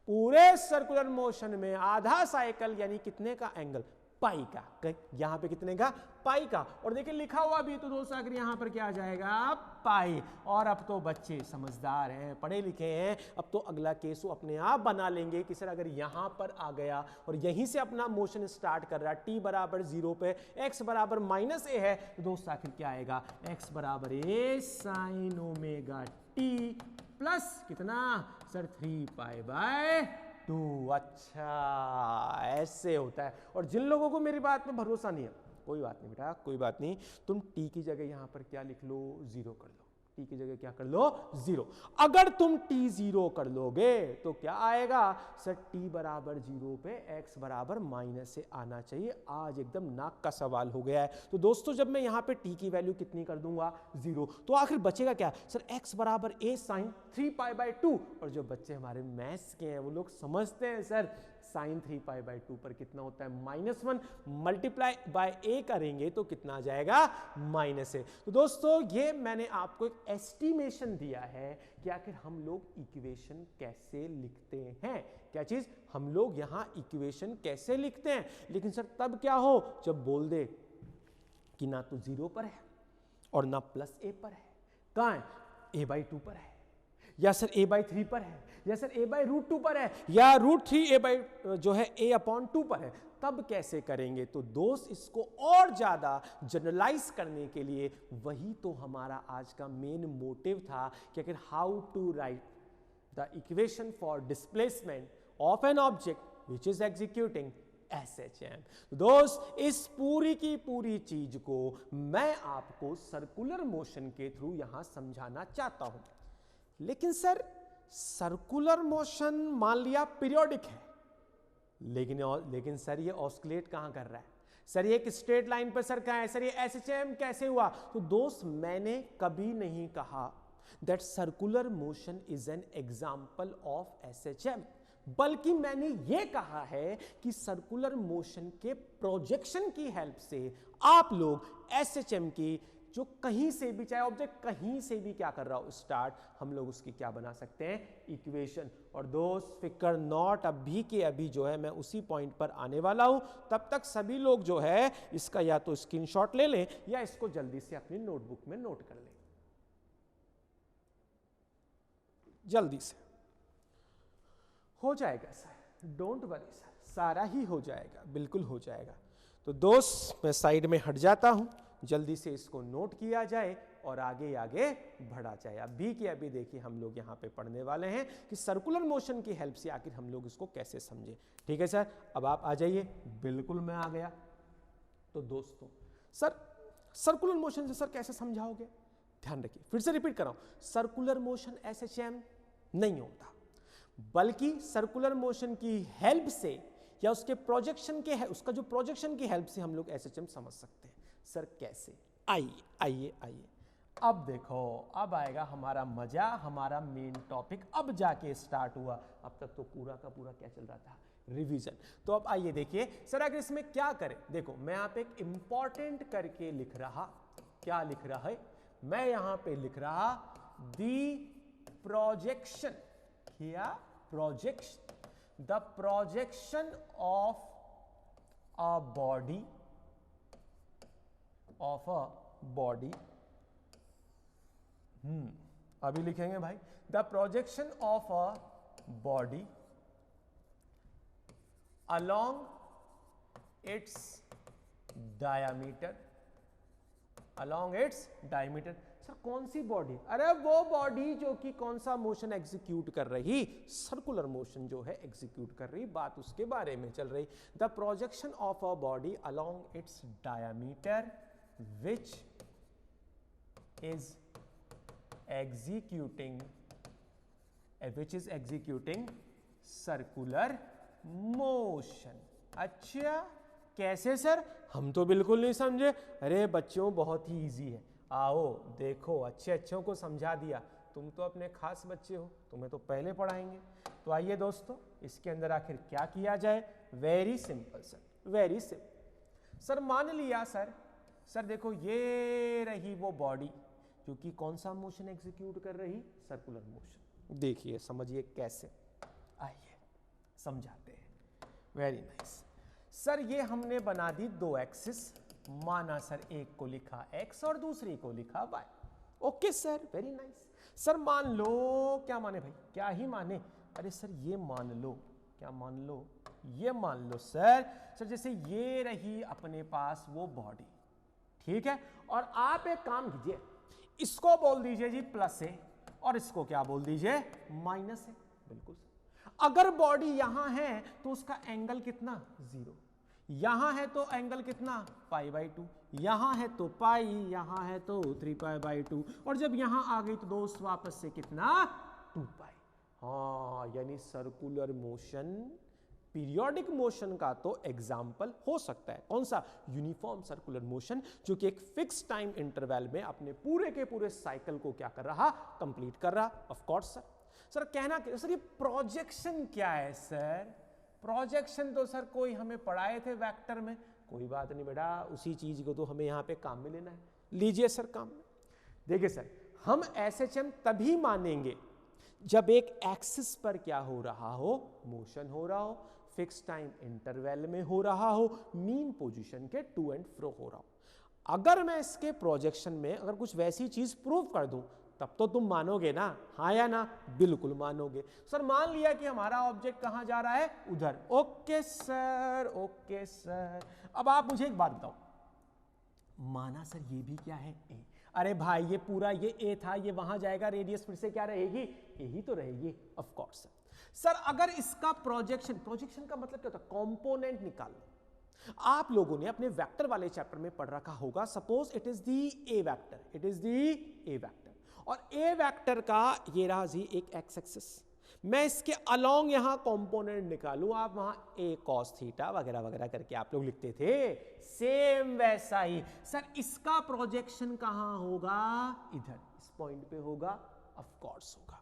पूरे सर्कुलर मोशन में आधा साइकिल यानी कितने का एंगल, पाई का। यहां पे कितने का, पाई का। और देखिए लिखा हुआ भी तो दोस्तों आखिर यहां पर क्या आ जाएगा, पाई। और अब तो बच्चे समझदार हैं, पढ़े लिखे हैं, अब तो अगला केस वो अपने आप बना लेंगे कि सर अगर यहां पर आ गया और यहीं से अपना मोशन स्टार्ट कर रहा है, t बराबर 0 पे, x बराबर माइनस ए है, तो दोस्त आखिर क्या आएगा, x बराबर ए साइन ओमेगा टी प्लस कितना सर 3 पाई बाय 2। अच्छा ऐसे होता है। और जिन लोगों को मेरी बात में भरोसा नहीं है, कोई बात नहीं बेटा, कोई बात नहीं, तुम t की जगह यहां पर क्या लिख लो, 0 कर लो, t की जगह क्या कर लो, 0। अगर तुम t 0 कर लोगे तो क्या आएगा सर, t बराबर 0 पे x बराबर माइनस से आना चाहिए। आज एकदम नाक का सवाल हो गया है। तो दोस्तों जब मैं यहां पे t की वैल्यू कितनी कर दूंगा, 0, तो आखिर बचेगा क्या सर, x बराबर a साइन 3 पाई बाय 2। और जो बच्चे हमारे मैथ्स के हैं वो लोग समझते हैं सर साइन 3 पाई बाय 2 पर कितना होता है, -1, मल्टीप्लाई बाय a करेंगे तो कितना आ जाएगा, -a। तो दोस्तों ये मैंने आपको एक एस्टिमेशन दिया है कि आखिर हम लोग इक्वेशन कैसे लिखते हैं। क्या चीज, हम लोग यहां इक्वेशन कैसे लिखते हैं। लेकिन सर तब क्या हो, जब बोल दे कि ना तो 0 पर है और ना प्लस a पर है, कहां है, a बाई 2 पर है, या सर a बाई 3 पर है, या सर a बाई √2 पर है, या √3 a बाई जो है a अपॉन 2 पर है। तब कैसे करेंगे, तो दोस्त इसको और ज्यादा जनरलाइज करने के लिए वही तो हमारा आज का मेन मोटिव था कि अगर how to write the equation for displacement of an object which is executing SHM। दोस्त इस पूरी की पूरी चीज को मैं आपको सर्कुलर मोशन के थ्रू यहां समझाना चाहता हूं। लेकिन सर सर्कुलर मोशन मान लिया पीरियोडिक है, लेकिन सर ये ऑस्किलेट कहां कर रहा है, सर ये एक स्ट्रेट लाइन पर सर कहां है, सर ये SHM कैसे हुआ। तो दोस्त मैंने कभी नहीं कहा that circular motion is an example of SHM, बल्कि मैंने ये कहा है कि सर्कुलर मोशन के प्रोजेक्शन की हेल्प से आप लोग SHM की जो कहीं से भी, चाहे ऑब्जेक्ट कहीं से भी क्या कर रहा हो स्टार्ट, हम लोग उसकी क्या बना सकते हैं, इक्वेशन। और दोस्त फिकर नॉट, अभी के अभी जो है मैं उसी पॉइंट पर आने वाला हूं। तब तक सभी लोग जो है इसका या तो स्क्रीनशॉट ले लें या इसको जल्दी से अपनी नोटबुक में नोट कर लें, जल्दी से हो जाएगा सर, डोंट वरी सर, सारा ही हो जाएगा, बिल्कुल हो जाएगा। तो दोस्त मैं साइड में हट जाता हूं, जल्दी से इसको नोट किया जाए और आगे आगे बढ़ा जाए। अभी के अभी देखिए हम लोग यहाँ पे पढ़ने वाले हैं कि सर्कुलर मोशन की हेल्प से आखिर हम लोग इसको कैसे समझे। ठीक है सर, अब आप आ जाइए। बिल्कुल मैं आ गया। तो दोस्तों सर सर्कुलर मोशन से सर कैसे समझाओगे, ध्यान रखिए, फिर से रिपीट कर रहा हूं, सर्कुलर मोशन SHM नहीं होता, बल्कि सर्कुलर मोशन की हेल्प से या उसके प्रोजेक्शन के उसका जो प्रोजेक्शन की हेल्प से हम लोग एसएचएम समझ सकते हैं। सर कैसे? आइए आइए आइए, अब देखो, अब आएगा हमारा मजा, हमारा मेन टॉपिक अब जाके स्टार्ट हुआ। अब तक तो पूरा का पूरा क्या चल रहा था? रिवीजन। तो अब आइए देखिए सर, अगर इसमें क्या करें, देखो मैं यहाँ पे एक इंपॉर्टेंट करके लिख रहा, क्या लिख रहा है? मैं यहां पे लिख रहा दी प्रोजेक्शन, क्या projection, the projection of a body, of a body, अभी लिखेंगे भाई, the projection of a body along its diameter, along its diameter। Sir कौन सी बॉडी? अरे वो बॉडी जो कि कौन सा मोशन एग्जीक्यूट कर रही? सर्कुलर मोशन जो है एग्जीक्यूट कर रही, बात उसके बारे में चल रही। The projection of a body along its diameter which is executing circular motion. अच्छा कैसे सर? हम तो बिल्कुल नहीं समझे। अरे बच्चों बहुत ही इजी है, आओ देखो, अच्छे अच्छों को समझा दिया। तुम तो अपने खास बच्चे हो, तुम्हें तो पहले पढ़ाएंगे। तो आइए दोस्तों, इसके अंदर आखिर क्या किया जाए? Very simple sir, very simple. Sir मान लिया सर देखो ये रही वो बॉडी जो कि कौन सा मोशन एग्जीक्यूट कर रही? Circular motion. देखिए समझिए कैसे, आइए समझाते हैं। वेरी नाइस सर, ये हमने बना दी दो एक्सिस, माना सर एक को लिखा x और दूसरी को लिखा y। Okay sir, very nice. Sir मान लो, क्या माने भाई? क्या ही माने? अरे सर ये मान लो, क्या मान लो? ये मान लो सर जैसे ये रही अपने पास वो बॉडी, ठीक है, और आप एक काम कीजिए, इसको बोल दीजिए जी प्लस ए और इसको क्या बोल दीजिए? माइनस ए। बिल्कुल सर। अगर बॉडी यहां है तो उसका एंगल कितना? 0। यहां है तो एंगल कितना? π/2। यहां है तो पाई, यहां है तो 3π/2, और जब यहां आ गई तो दोस्त वापस से कितना? 2π। हाँ, यानी सर्कुलर मोशन पीरियोडिक मोशन का तो एग्जाम्पल हो सकता है। कौन सा? यूनिफॉर्म सर्कुलर मोशन, जो कि एक फिक्स टाइम इंटरवल में अपने पूरे के पूरे साइकिल को क्या कर रहा? कंप्लीट कर रहा। ऑफ कोर्स सर कहना सर ये प्रोजेक्शन क्या है? सर प्रोजेक्शन तो सर कोई हमें पढ़ाए थे वेक्टर में। कोई बात नहीं बेटा, उसी चीज को तो हमें यहाँ पे काम में लेना है। लीजिए सर काम में। देखिए सर, हम एसएचएम तभी मानेंगे जब एक एक्सिस पर क्या हो रहा हो? मोशन हो रहा हो, फिक्स टाइम इंटरवल में हो रहा हो, मीन पोजीशन के टू एंड फ्रो हो रहा हो। अगर मैं इसके प्रोजेक्शन में अगर कुछ वैसी चीज प्रूव कर दूं तब तो तुम मानोगे ना, हाँ या ना? बिल्कुल मानोगे। सर मान लिया कि हमारा ऑब्जेक्ट कहां जा रहा है? उधर। Okay sir, okay sir. अब आप मुझे एक बात बताओ, माना सर ये भी क्या है? ए। अरे भाई ये पूरा ये ए था, ये वहां जाएगा, रेडियस फिर से क्या रहेगी? ए ही तो रहेगी। ऑफ कोर्स सर अगर इसका प्रोजेक्शन का मतलब क्या होता है? कंपोनेंट निकालो। आप लोगों ने अपने वेक्टर वाले चैप्टर में पढ़ रखा होगा। Suppose it is the A vector, it is the A vector, और ए वेक्टर का ये रहा जी एक एक्स एक्सिस। मैं इसके अलोंग यहां कंपोनेंट निकालूं, आप वहां ए कॉस थीटा वगैरह वगैरह करके आप लोग लिखते थे, सेम वैसा ही सर इसका प्रोजेक्शन कहां होगा? इधर, इस पॉइंट पे होगा। ऑफ कोर्स होगा।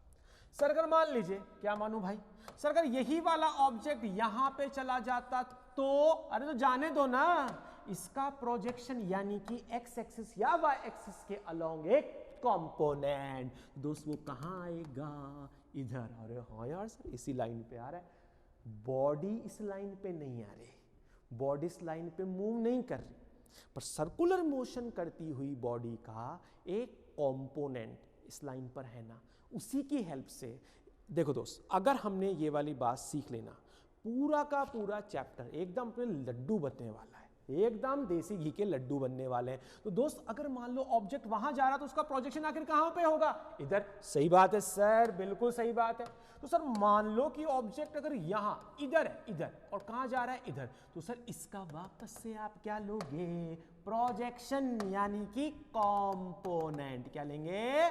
सर अगर मान लीजिए, क्या मानूं भाई? सर अगर यही वाला ऑब्जेक्ट यहां पे चला जाता तो, अरे तो जाने दो ना, इसका प्रोजेक्शन यानी कि एक्स एक्सिस या वाई एक्सिस के अलोंग एक कंपोनेंट, दोस्त वो कहां आएगा? इधर। अरे हाँ यार सर इसी लाइन पे आ रहा है। बॉडी इस लाइन पे नहीं आ रही, बॉडी इस लाइन पे मूव नहीं कर रही, पर सर्कुलर मोशन करती हुई बॉडी का एक कंपोनेंट इस लाइन पर है ना, उसी की हेल्प से। देखो दोस्त, अगर हमने ये वाली बात सीख लेना, पूरा का पूरा चैप्टर एकदम अपने लड्डू बनने वाला है, एकदम देसी घी के लड्डू बनने वाले हैं। तो दोस्त अगर मान लो ऑब्जेक्ट वहां जा रहा तो उसका प्रोजेक्शन आखिर कहां पे होगा? इधर। सही बात है सर, बिल्कुल सही बात है। तो सर मान लो कि ऑब्जेक्ट अगर यहां इधर है, इधर, और कहां जा रहा है? इधर, तो सर इसका वापस से आप क्या लोगे? प्रोजेक्शन, यानी कि कंपोनेंट। क्या लेंगे?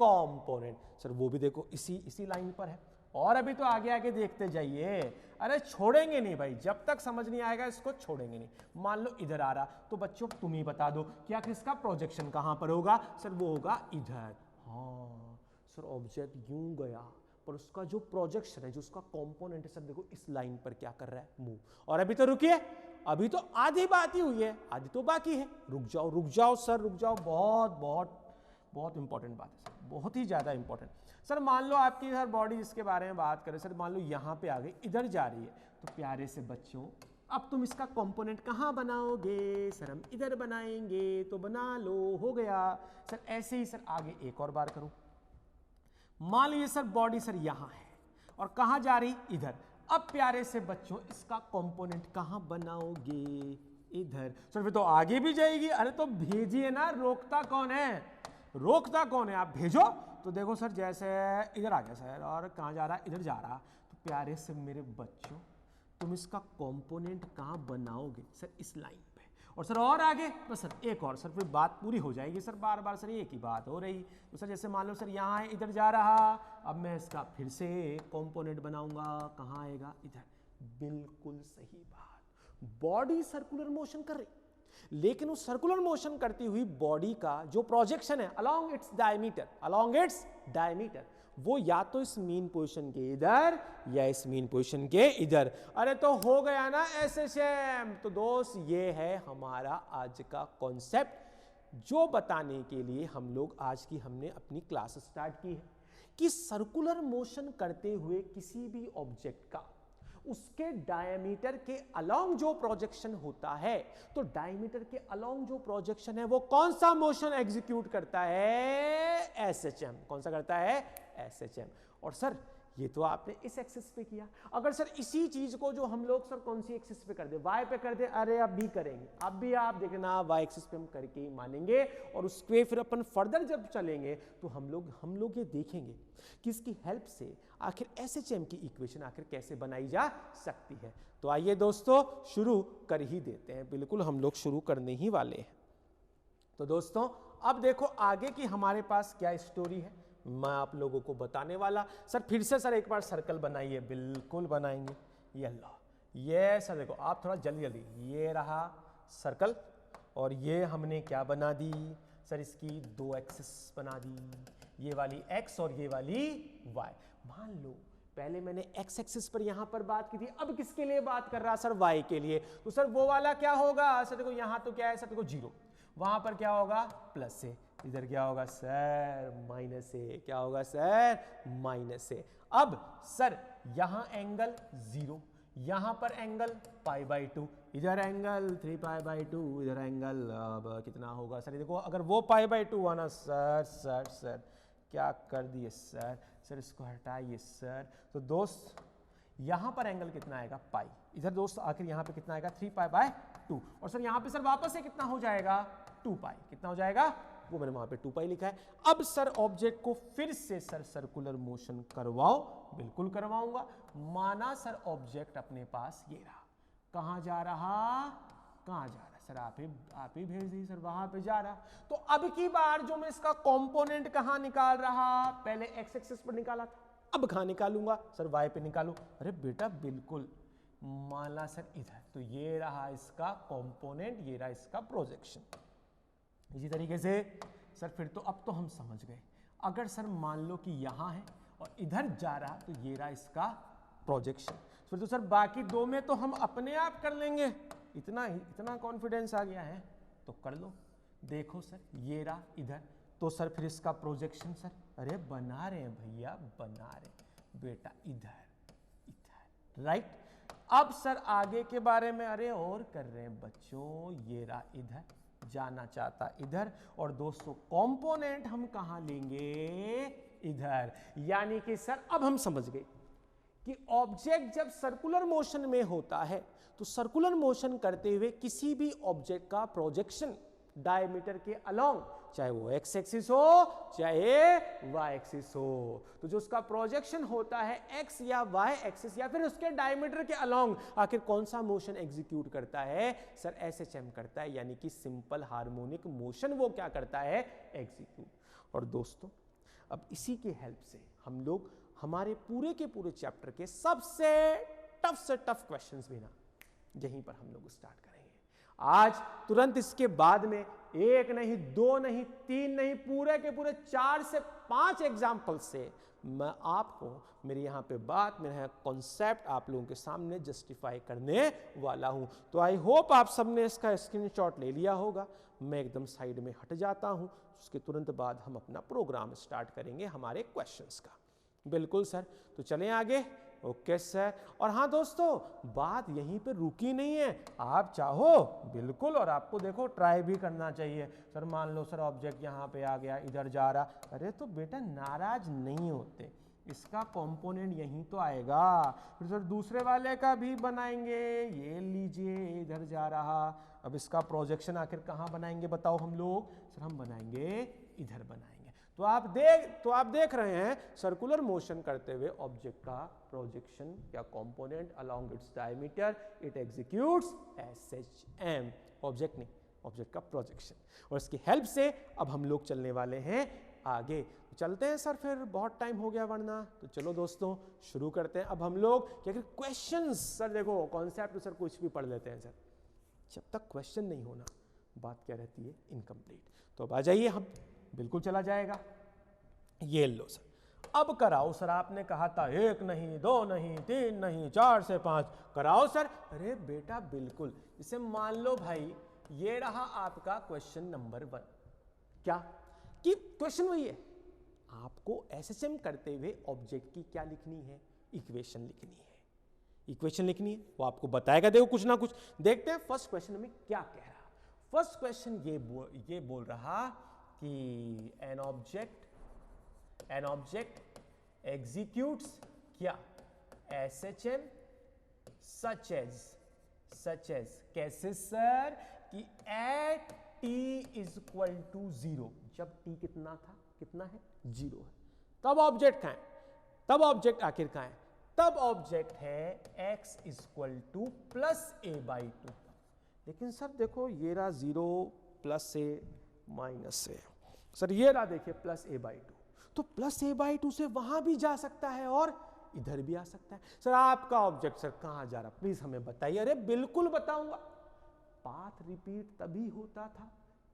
कंपोनेंट। सर वो भी देखो इसी लाइन पर है, और अभी तो आगे आगे देखते जाइए। अरे छोड़ेंगे नहीं भाई, जब तक समझ नहीं आएगा इसको छोड़ेंगे नहीं। मान लो इधर आ रहा, तो बच्चों तुम ही बता दो कि आखिर इसका प्रोजेक्शन कहां पर होगा। सर वो होगा इधर। हाँ सर ऑब्जेक्ट यूं गया, पर उसका जो प्रोजेक्शन है, जो उसका कंपोनेंट है, सर देखो इस लाइन पर क्या कर रहा है, मूव। और अभी तो रुकिए, अभी तो आधी बात ही हुई है, आधी तो बाकी है। रुक जाओ सर, रुक जाओ। बहुत बहुत बहुत इंपॉर्टेंट बात है सर, बहुत ही ज्यादा इंपॉर्टेंट। सर मान लो आपकी सर बॉडी जिसके बारे में बात करें, सर मान लो यहां पे आ गई, इधर जा रही है, तो प्यारे से बच्चों अब तुम इसका कंपोनेंट कहां बनाओगे। सर हम इधर बनाएंगे, तो बना लो, हो गया। सर ऐसे ही सर आगे एक और बार करो। मान लीजिए सर बॉडी सर यहां है और कहां जा रही, इधर। अब प्यारे से बच्चों इसका कंपोनेंट कहां बनाओगे, इधर। सर फिर तो आगे भी जाएगी। अरे तो भेजिए ना, रोकता कौन है, रोकता कौन है, आप भेजो। तो देखो सर जैसे इधर आ गया सर, और कहां जा रहा, इधर जा रहा। तो प्यारे से मेरे बच्चों तुम इसका कंपोनेंट कहां बनाओगे, सर इस लाइन पे। और सर और आगे तो सर एक और, सर फिर बात पूरी हो जाएगी। सर बार बार सर एक ही बात हो रही। तो सर जैसे मान लो सर यहाँ है, इधर जा रहा, अब मैं इसका फिर से कंपोनेंट बनाऊंगा, कहाँ आएगा, इधर। बिल्कुल सही बात, बॉडी सर्कुलर मोशन कर रही, लेकिन उस सर्कुलर मोशन करती हुई बॉडी का जो प्रोजेक्शन है अलोंग इट्स डायमीटर, वो या तो इस मीन पोजीशन के इधर या इस मीन पोजीशन के इधर। अरे तो हो गया ना एसएचएम। तो दोस्त ये है हमारा आज का कॉन्सेप्ट, जो बताने के लिए हम लोग आज की हमने अपनी क्लास स्टार्ट की है कि सर्कुलर मोशन करते हुए किसी भी ऑब्जेक्ट का उसके डायमीटर के अलोंग जो प्रोजेक्शन होता है, तो डायमीटर के अलोंग जो प्रोजेक्शन है वो कौन सा मोशन एग्जीक्यूट करता है, एसएचएम। कौन सा करता है, एसएचएम। और सर ये तो आपने इस एक्सिस पे किया। अगर सर इसी चीज को जो हम लोग सर कौन सी एक्सिस पे कर दे, वाई पे कर दे, अरे अब भी करेंगे, अब भी आप देखना वाई एक्सिस पे हम करके ही मानेंगे। और उसके फिर अपन फर्दर जब चलेंगे तो हम लोग ये देखेंगे कि इसकी हेल्प से आखिर एसएचएम की इक्वेशन आखिर कैसे बनाई जा सकती है। तो आइए दोस्तों शुरू कर ही देते हैं, बिल्कुल हम लोग शुरू करने ही वाले हैं। तो दोस्तों अब देखो आगे की हमारे पास क्या स्टोरी है, मैं आप लोगों को बताने वाला। सर फिर से सर एक बार सर्कल बनाइए, बिल्कुल बनाएंगे। ये लो, ये सर देखो आप थोड़ा जल्दी जल्दी, ये रहा सर्कल, और ये हमने क्या बना दी सर, इसकी दो एक्सिस बना दी, ये वाली एक्स और ये वाली वाई। मान लो पहले मैंने एक्स एक्सिस पर यहां पर बात की थी, अब किसके लिए बात कर रहा सर, वाई के लिए। तो सर वो वाला क्या होगा, सर देखो यहां तो क्या है सर, देखो जीरो, वहां पर क्या होगा प्लस है, इधर क्या होगा सर माइनस है, क्या होगा सर माइनस है। अब सर यहां एंगल 0, यहां पर एंगल π/2, इधर एंगल 3π/2, इधर एंगल अब कितना होगा सर, देखो अगर वो π/2 आना, सर क्या कर दिए सर इसको हटाइए सर। तो दोस्त यहां पर एंगल कितना आएगा पाई, इधर दोस्त आखिर यहां पे कितना आएगा 3π/2, और सर यहां पे सर वापस से कितना हो जाएगा 2π, कितना हो जाएगा वो मैंने वहां पे 2π लिखा है। अब सर ऑब्जेक्ट को फिर से सर सर्कुलर मोशन करवाओ, बिल्कुल करवाऊंगा। माना सर ऑब्जेक्ट अपने पास ये रहा, कहां जा रहा, कहां जा रहा सर, आप ही भेज दी सर, वहां पे जा रहा। तो अब की बार जो मैं इसका कंपोनेंट कहां निकाल रहा, पहले एक्स एक्सिस पर निकाला था, अब कहां निकालूंगा सर, वाई पे निकालू। अरे बेटा बिल्कुल, माना सर इधर, तो ये रहा इसका कंपोनेंट, ये रहा इसका प्रोजेक्शन। इसी तरीके से सर फिर तो अब तो हम समझ गए, अगर सर मान लो कि यहां है और इधर जा रहा, तो ये रहा इसका प्रोजेक्शन। फिर तो सर बाकी दो में तो हम अपने आप कर लेंगे, इतना कॉन्फिडेंस आ गया है तो कर लो। देखो सर ये रहा इधर, तो सर फिर इसका प्रोजेक्शन सर, अरे बना रहे हैं भैया, बना रहे बेटा, इधर राइट। अब सर आगे के बारे में अरे और कर रहे हैं बच्चों, ये रहा इधर, जाना चाहता इधर, और दोस्तों कंपोनेंट हम कहां लेंगे, इधर। यानी कि सर अब हम समझ गए कि ऑब्जेक्ट जब सर्कुलर मोशन में होता है तो सर्कुलर मोशन करते हुए किसी भी ऑब्जेक्ट का प्रोजेक्शन डायमीटर के अलोंग, चाहे वो एक्स एक्सिस हो चाहे वाई एक्सिस हो, तो जो उसका प्रोजेक्शन होता है एक्स या वाई एक्सिस या फिर उसके डायमीटर के अलोंग, आखिर कौन सा मोशन एग्जीक्यूट करता है सर, एसएचएम करता है, यानी कि सिंपल हार्मोनिक मोशन वो क्या करता है, एग्जीक्यूट। और दोस्तों अब इसी के हेल्प से हम लोग हमारे पूरे के पूरे चैप्टर के सबसे टफ से टफ क्वेश्चंस भी ना यहीं पर हम लोग स्टार्ट करेंगे। आज तुरंत इसके बाद में एक नहीं, दो नहीं, तीन नहीं, पूरे के पूरे 4 से 5 एग्जाम्पल से मैं आपको मेरी यहाँ पे बात, मेरा कॉन्सेप्ट आप लोगों के सामने जस्टिफाई करने वाला हूँ। तो आई होप आप सबने इसका स्क्रीनशॉट ले लिया होगा। मैं एकदम साइड में हट जाता हूँ, उसके तुरंत बाद हम अपना प्रोग्राम स्टार्ट करेंगे हमारे क्वेश्चंस का। बिल्कुल सर, तो चलें आगे। Okay sir. और हाँ दोस्तों, बात यहीं पे रुकी नहीं है, आप चाहो बिल्कुल, और आपको देखो ट्राई भी करना चाहिए। सर मान लो सर ऑब्जेक्ट यहाँ पे आ गया, इधर जा रहा, अरे तो बेटा नाराज नहीं होते, इसका कंपोनेंट यहीं तो आएगा। फिर सर दूसरे वाले का भी बनाएंगे, ये लीजिए इधर जा रहा, अब इसका प्रोजेक्शन आखिर कहाँ बनाएंगे बताओ हम लोग? सर हम बनाएंगे इधर बनाएंगे। तो आप देख रहे हैं सर्कुलर मोशन करते हुए ऑब्जेक्ट का प्रोजेक्शन या component along its diameter it executes SHM, object नहीं, ऑब्जेक्ट का प्रोजेक्शन। और इसकी हेल्प से अब हम लोग चलने वाले हैं आगे। तो चलते हैं सर, फिर बहुत टाइम हो गया वरना। तो चलो दोस्तों शुरू करते हैं। अब हम लोग क्या क्वेश्चन, सर देखो कॉन्सेप्ट तो सर कुछ भी पढ़ लेते हैं सर, जब तक क्वेश्चन नहीं होना बात क्या रहती है, इनकम्प्लीट। तो अब आ जाइए, हम बिल्कुल चला जाएगा। ये लो सर, अब कराओ सर, आपने कहा था 1 नहीं, 2 नहीं, 3 नहीं, 4 से 5 कराओ सर। अरे बेटा बिल्कुल, इसे मान लो भाई ये रहा आपका क्वेश्चन नंबर 1। क्या कि क्वेश्चन वही है, आपको SHM करते हुए ऑब्जेक्ट की क्या लिखनी है, इक्वेशन लिखनी है। इक्वेशन लिखनी है, वो आपको बताएगा, देखो कुछ ना कुछ। देखते हैं फर्स्ट क्वेश्चन में क्या कह रहा। फर्स्ट क्वेश्चन ये बोल रहा कि एन ऑब्जेक्ट एग्जीक्यूट्स क्या, SHM सच एज कैसे सर, कि एट t इक्वल टू 0, जब t कितना था, कितना है 0 है, तब ऑब्जेक्ट कहाँ है, तब ऑब्जेक्ट आखिर कहाँ है, तब ऑब्जेक्ट है x इक्वल टू +a/2। लेकिन सर देखो ये रहा 0 +a -a, सर ये रहा देखिए +a/2, तो +a/2 से वहां भी जा सकता है और इधर भी आ सकता है। सर आपका ऑब्जेक्ट सर कहां जा रहा, प्लीज हमें बताइए। अरे बिल्कुल बताऊंगा। पाथ रिपीट तभी होता था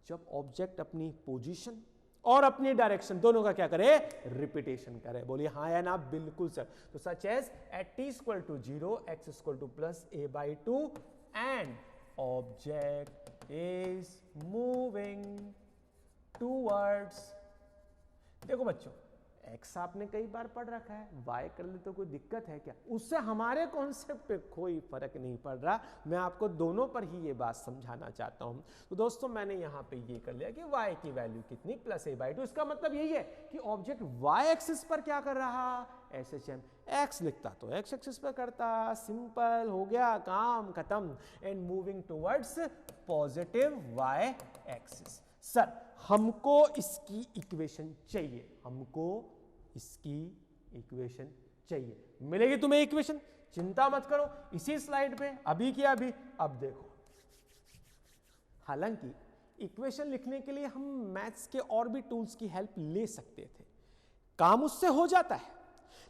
जब ऑब्जेक्ट अपनी पोजीशन और अपनी डायरेक्शन दोनों का क्या करे, रिपीटेशन करे। बोलिए हाँ या ना? बिल्कुल सर। तो such as at t equal to 0, x equal to +a/2 and object is moving towards, देखो बच्चों x आपने कई बार पढ़ रखा है, y कर ले तो कोई दिक्कत है क्या? उससे हमारे कॉन्सेप्ट पे कोई फर्क नहीं पड़ रहा। मैं आपको दोनों पर ही ये बात समझाना चाहता हूं। तो दोस्तों मैंने यहां पे ये कर लिया कि y की वैल्यू कितनी, +a/2। इसका मतलब यही है कि ऑब्जेक्ट y एक्सिस पर क्या कर रहा, SHM। x लिखता तो x एक्सिस पर करता, सिंपल हो गया, काम खत्म। And moving towards positive y axis. Sir हमको इसकी इक्वेशन चाहिए, हमको इसकी इक्वेशन चाहिए। मिलेगी तुम्हें इक्वेशन, चिंता मत करो, इसी स्लाइड पे अभी की अभी। अब देखो, हालांकि इक्वेशन लिखने के लिए हम मैथ्स के और भी टूल्स की हेल्प ले सकते थे, काम उससे हो जाता है।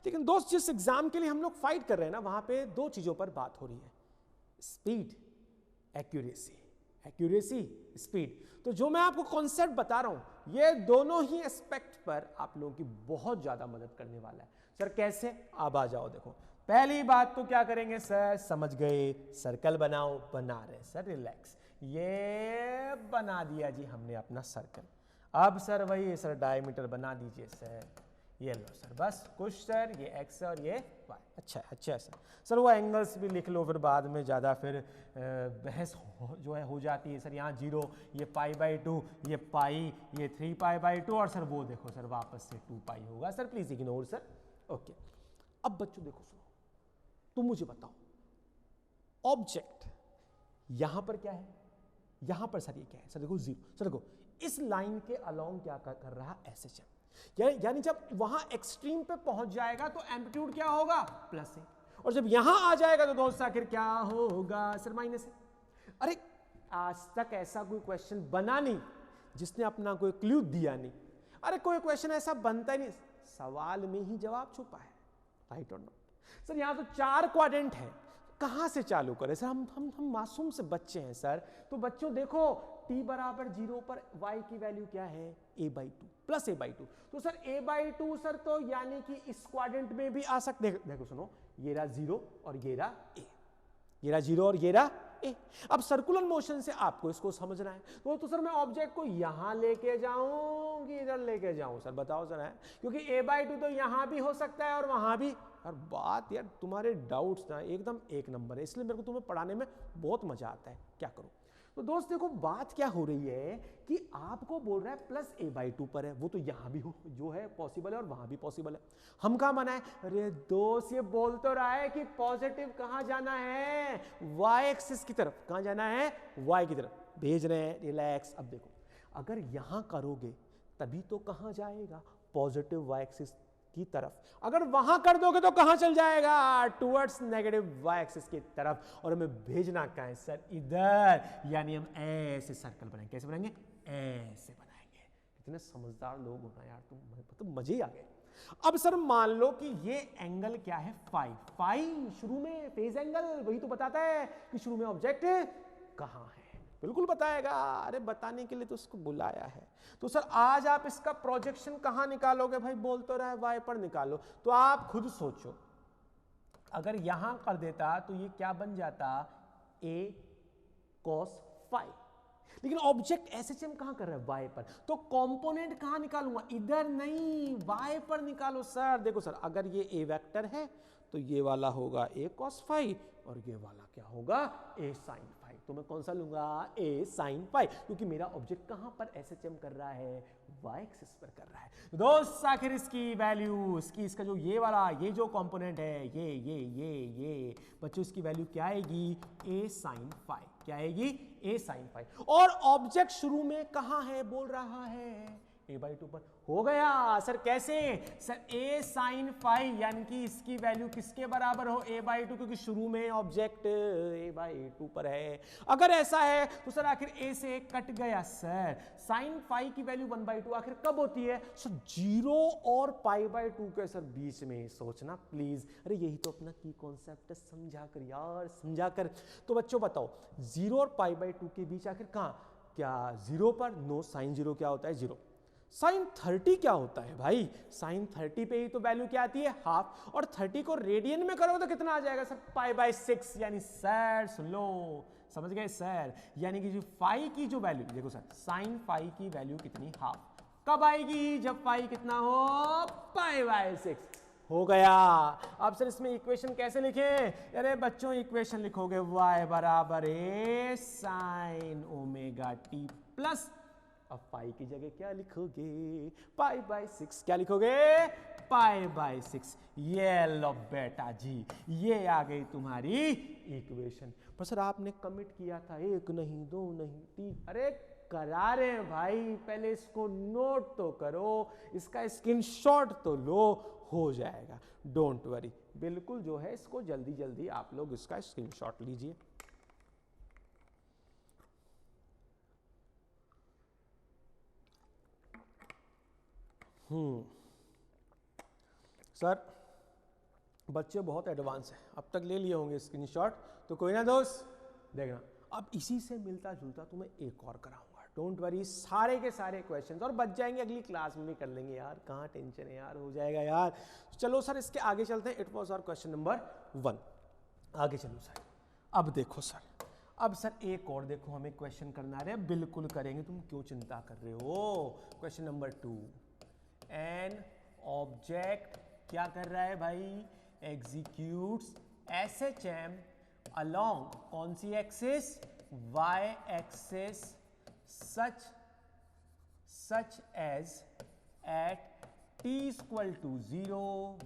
लेकिन दोस्त जिस एग्जाम के लिए हम लोग फाइट कर रहे हैं ना, वहां पे 2 चीजों पर बात हो रही है, स्पीड, एक्यूरेसी। Accuracy, speed. तो जो मैं आपको कॉन्सेप्ट बता रहा हूं, ये दोनों ही एस्पेक्ट पर आप लोगों की बहुत ज्यादा मदद करने वाला है। सर कैसे? अब आ जाओ। देखो पहली बात तो क्या करेंगे सर, समझ गए, सर्कल बनाओ, बना रहे सर, रिलैक्स, ये बना दिया जी हमने अपना सर्कल। अब सर वही सर डायमीटर बना दीजिए सर, ये लो सर, बस कुछ सर, ये x और ये y। अच्छा अच्छा सर वो एंगल्स भी लिख लो, फिर बाद में ज़्यादा फिर बहस जो है हो जाती है। सर यहाँ 0, ये π/2, ये पाई, ये 3π/2, और सर वो देखो सर वापस से 2π होगा। Sir please ignore sir. Okay, अब बच्चों देखो सुनो, तुम मुझे बताओ ऑब्जेक्ट यहाँ पर क्या है, यहाँ पर सर ये क्या है? सर देखो 0। सर देखो इस लाइन के अलोंग क्या कर रहा, SHM। यानी जब वहां एक्सट्रीम पे पहुंच जाएगा तो एम्पलीट्यूड क्या होगा, +a, और जब यहां आ जाएगा तो दोस्त आखिर क्या होगा सर, -a। अरे आज तक ऐसा कोई क्वेश्चन बना नहीं जिसने अपना कोई क्लू दिया नहीं। अरे कोई क्वेश्चन ऐसा बनता ही नहीं, सवाल में ही जवाब छुपा है, राइट और नॉट। सर यहां तो 4 क्वाड्रेंट है, कहां से चालू करें सर? हम मासूम से बच्चे हैं सर। तो बच्चों देखो t बराबर 0 पर y की वैल्यू क्या है, a/2 प्लस a/2। तो सर a/2 सर तो यानी कि इस क्वाड्रेंट में भी आ सकते, देखो सुनो, ये रहा 0 और ये रहा a, ये रहा 0 और ये रहा a। अब सर्कुलर मोशन से आपको इसको समझना है, तो सर मैं ऑब्जेक्ट को यहां लेके जाऊं कि इधर लेके जाऊं सर, बताओ सर है, क्योंकि a/2 तो यहां भी हो सकता है और वहां भी। और बात यार तुम्हारे डाउट्स ना एकदम एक नंबर है, इसलिए मेरे को तुम्हें पढ़ाने में बहुत मजा आता है, क्या करूं। तो दोस्त देखो बात क्या हो रही है कि आपको बोल रहा है प्लस a/2 पर है, वो तो यहां भी हो जो है पॉसिबल है और वहां भी पॉसिबल है। हम कहां माना है? अरे दोस्त ये बोल तो रहा है कि पॉजिटिव कहां जाना है, y एक्सिस की तरफ। कहां जाना है? y की तरफ भेज रहे हैं, रिलैक्स। अब देखो अगर यहां करोगे तभी तो कहां जाएगा, पॉजिटिव y एक्सिस की तरफ। अगर वहां कर दोगे तो कहां चल जाएगा, टुवर्ड्स नेगेटिव y एक्सिस की तरफ। और हमें भेजना कहां है सर, इधर, यानी हम ऐसे सर्कल बनाएंगे। कैसे बनाएंगे? ऐसे बनाएंगे। इतने समझदार लोग हो ना यार तुम, तो मजे ही आ गए। अब सर मान लो कि ये एंगल क्या है, फाई। फाई शुरू में फेज एंगल वही तो बताता है कि शुरू में ऑब्जेक्ट कहां है, बिल्कुल बताएगा। अरे बताने के लिए तो उसको बुलाया है। तो सर आज आप इसका प्रोजेक्शन कहां निकालोगे भाई? बोल तो रहा है y पर निकालो। तो आप खुद सोचो, अगर यहां कर देता तो ये क्या बन जाता, a cos phi। लेकिन ऑब्जेक्ट SHM कहां कर रहा है, y पर, तो कंपोनेंट कहां निकालूंगा, इधर नहीं, y पर निकालो। सर देखो सर, अगर ये a वेक्टर है तो ये वाला होगा a cos phi और ये वाला क्या होगा, a sin phi। तो मैं कौन सा लूंगा, a sin phi, क्योंकि मेरा ऑब्जेक्ट कहां पर SHM कर रहा है, y एक्सिस पर कर रहा है। दोस्त आखिर इसकी वैल्यू, इसका जो ये वाला, ये जो कंपोनेंट है, ये बच्चों इसकी वैल्यू क्या आएगी, a sin phi। क्या आएगी, a sin phi। और ऑब्जेक्ट शुरू में कहां है, बोल रहा है a/2 पर। हो गया सर, कैसे सर, a sin phi यानी कि इसकी वैल्यू किसके बराबर हो, a/2, क्योंकि शुरू में ऑब्जेक्ट a/2 पर है। अगर ऐसा है तो सर आखिर a से कट गया सर, sin phi की वैल्यू 1/2 आखिर कब होती है सर, 0 और π/2 के सर बीच में। सोचना प्लीज, अरे यही तो अपना की कॉन्सेप्ट है, समझा कर यार, समझा कर। तो बच्चों बताओ 0 और π/2 के बीच आखिर कहां, क्या 0 पर? नो, sin 0 क्या होता है, 0। sin 30 क्या होता है भाई, sin 30 पे ही तो वैल्यू क्या आती है, हाफ। और 30 को रेडियन में करोगे तो कितना आ जाएगा सर, π/6। यानी सर सुन लो, समझ गए सर, यानी कि जो फाई की जो वैल्यू, देखो सर sin फाई की वैल्यू कितनी, हाफ। कब आएगी, जब फाई कितना हो, π/6। हो गया। अब सर इसमें इक्वेशन कैसे लिखें? अरे बच्चों इक्वेशन लिखोगे y बराबर a sin omega t plus, अब पाई की जगह क्या लिखोगे, π/6। क्या लिखोगे, π/6। ये लो बेटा जी, ये आ गई तुम्हारी इक्वेशन। पर सर आपने कमिट किया था 1 नहीं 2 नहीं 3। अरे करा रहे हैं भाई, पहले इसको नोट तो करो, इसका स्क्रीनशॉट तो लो, हो जाएगा, डोंट वरी। बिल्कुल जो है इसको जल्दी जल्दी आप लोग इसका स्क्रीनशॉट लीजिए। सर बच्चे बहुत एडवांस हैं, अब तक ले लिए होंगे स्क्रीनशॉट, तो कोई ना दोस्त देखना, अब इसी से मिलता जुलता तुम्हें एक और कराऊंगा, डोंट वरी। सारे के सारे क्वेश्चंस और बच जाएंगे, अगली क्लास में भी कर लेंगे यार, कहाँ टेंशन है यार, हो जाएगा यार। चलो सर इसके आगे चलते हैं, it was our question number 1। आगे चलो सर, अब देखो सर, अब सर एक और देखो, हमें क्वेश्चन करना है, बिल्कुल करेंगे, तुम क्यों चिंता कर रहे हो। क्वेश्चन नंबर 2, एन ऑब्जेक्ट क्या कर रहा है भाई, एग्जीक्यूट्स SHM अलोंग कौन सी axis, y axis, such as at t equal to 0,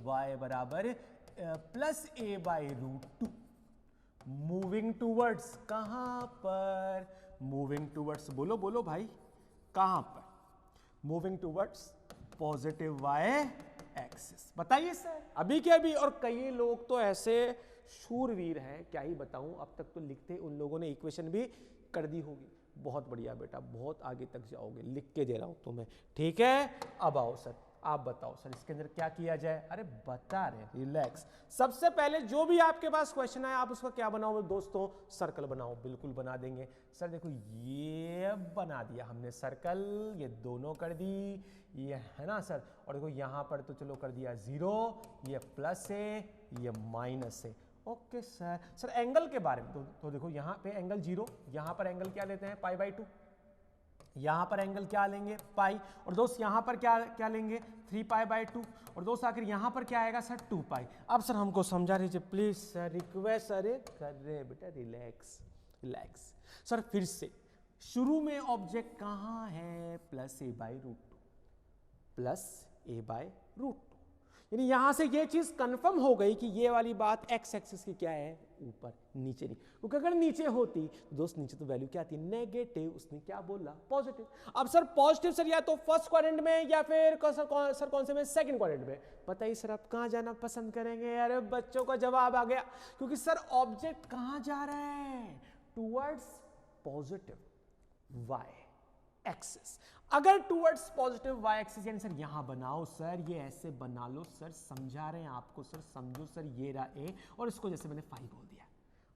y बराबर प्लस a/√2, मूविंग टूवर्ड्स, कहां पर, मूविंग टूवर्ड्स, बोलो बोलो भाई, कहां पर, moving towards positive y axis. बताइए सर, अभी के अभी। और कई लोग तो ऐसे शूरवीर हैं, क्या ही बताऊं, अब तक तो लिखते उन लोगों ने इक्वेशन भी कर दी होगी। बहुत बढ़िया बेटा, बहुत आगे तक जाओगे, लिख के दे रहा हूं तुम्हें, ठीक है। अब आओ सर, आप बताओ सर इसके अंदर क्या किया जाए। अरे बता रहे, रिलैक्स। सबसे पहले जो भी आपके पास क्वेश्चन है आप उसका क्या बनाओ दोस्तों, सर्कल बनाओ। बिल्कुल बना देंगे सर। देखो ये बना दिया हमने सर्कल, ये दोनों कर दी, ये है ना सर। और देखो यहां पर तो चलो कर दिया 0, ये प्लस है, ये माइनस है। Okay sir. सर एंगल के बारे में तो देखो यहाँ पे एंगल 0, यहाँ पर एंगल क्या लेते हैं π/2, यहाँ पर एंगल क्या लेंगे पाई, और दोस्त यहाँ पर क्या लेंगे 3π/2, और दोस्त आखिर यहाँ पर क्या आएगा सर 2π। अब सर हमको समझा दीजिए प्लीज सर, रिक्वेस्ट सर कर रहे बेटा, रिलैक्स रिलैक्स। सर फिर से शुरू में ऑब्जेक्ट कहाँ है, +a/√2, +a/√2, यानी यहां से ये चीज कंफर्म हो गई कि ये वाली बात एक्स एक्सिस की क्या है, ऊपर, नीचे नहीं। क्योंकि अगर नीचे होती तो दोस्त नीचे तो वैल्यू क्या थी, नेगेटिव, उसने क्या बोला, पॉजिटिव। अब सर पॉजिटिव सर या तो फर्स्ट क्वाड्रेंट में या फिर सर कौन से में, सेकंड क्वाड्रेंट में। बताइए सर आप कहां जाना पसंद करेंगे। अरे बच्चों का जवाब आ गया, क्योंकि सर ऑब्जेक्ट कहां जा रहा है, टुवर्ड्स पॉजिटिव वाई एक्सिस। अगर टुवर्ड्स पॉजिटिव वाई एक्सिस, यानी सर यहां बनाओ सर, ये ऐसे बना लो सर, समझा रहे हैं आपको सर, समझो सर, ये रहा ए, और इसको जैसे मैंने 5 बोल दिया।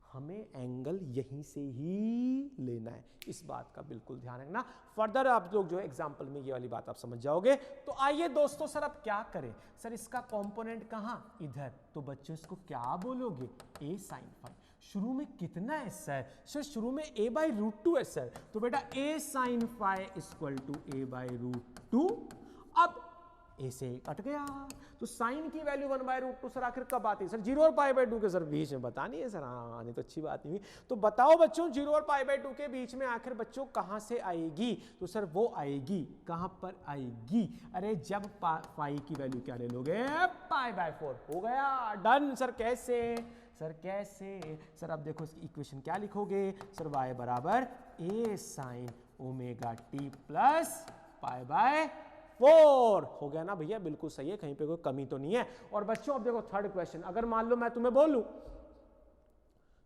हमें एंगल यहीं से ही लेना है, इस बात का बिल्कुल ध्यान रखना। फर्दर आप लोग जो है एग्जांपल में ये वाली बात आप समझ जाओगे। तो आइए दोस्तों सर अब क्या करें, सर इसका कंपोनेंट कहां, इधर, तो बच्चों इसको क्या बोलोगे, a sin phi। शुरू में कितना है सर, शुरू में a/√2 है सर, तो बेटा a sin phi = a/√2। अब a से कट गया, तो साइन की वैल्यू 1/√2 सर आखिर कब आती है सर, 0 और π/2 के सर बीच में बतानी है सर। हाँ नहीं तो अच्छी बात नहीं हुई। तो बताओ बच्चों 0 और π/2 के बीच में आखिर बच्चों कहां से आएगी, तो सर वो आएगी कहां पर आएगी, अरे जब पाई की वैल्यू क्या ले लोगे, π/4। हो गया, डन सर। कैसे सर, कैसे सर, अब देखो इसकी इक्वेशन क्या लिखोगे सर, y बराबर a sin ω/t + π/4। हो गया ना भैया, बिल्कुल सही है, कहीं पे कोई कमी तो नहीं है। और बच्चों अब देखो थर्ड क्वेश्चन, अगर मान लो मैं तुम्हें बोलूं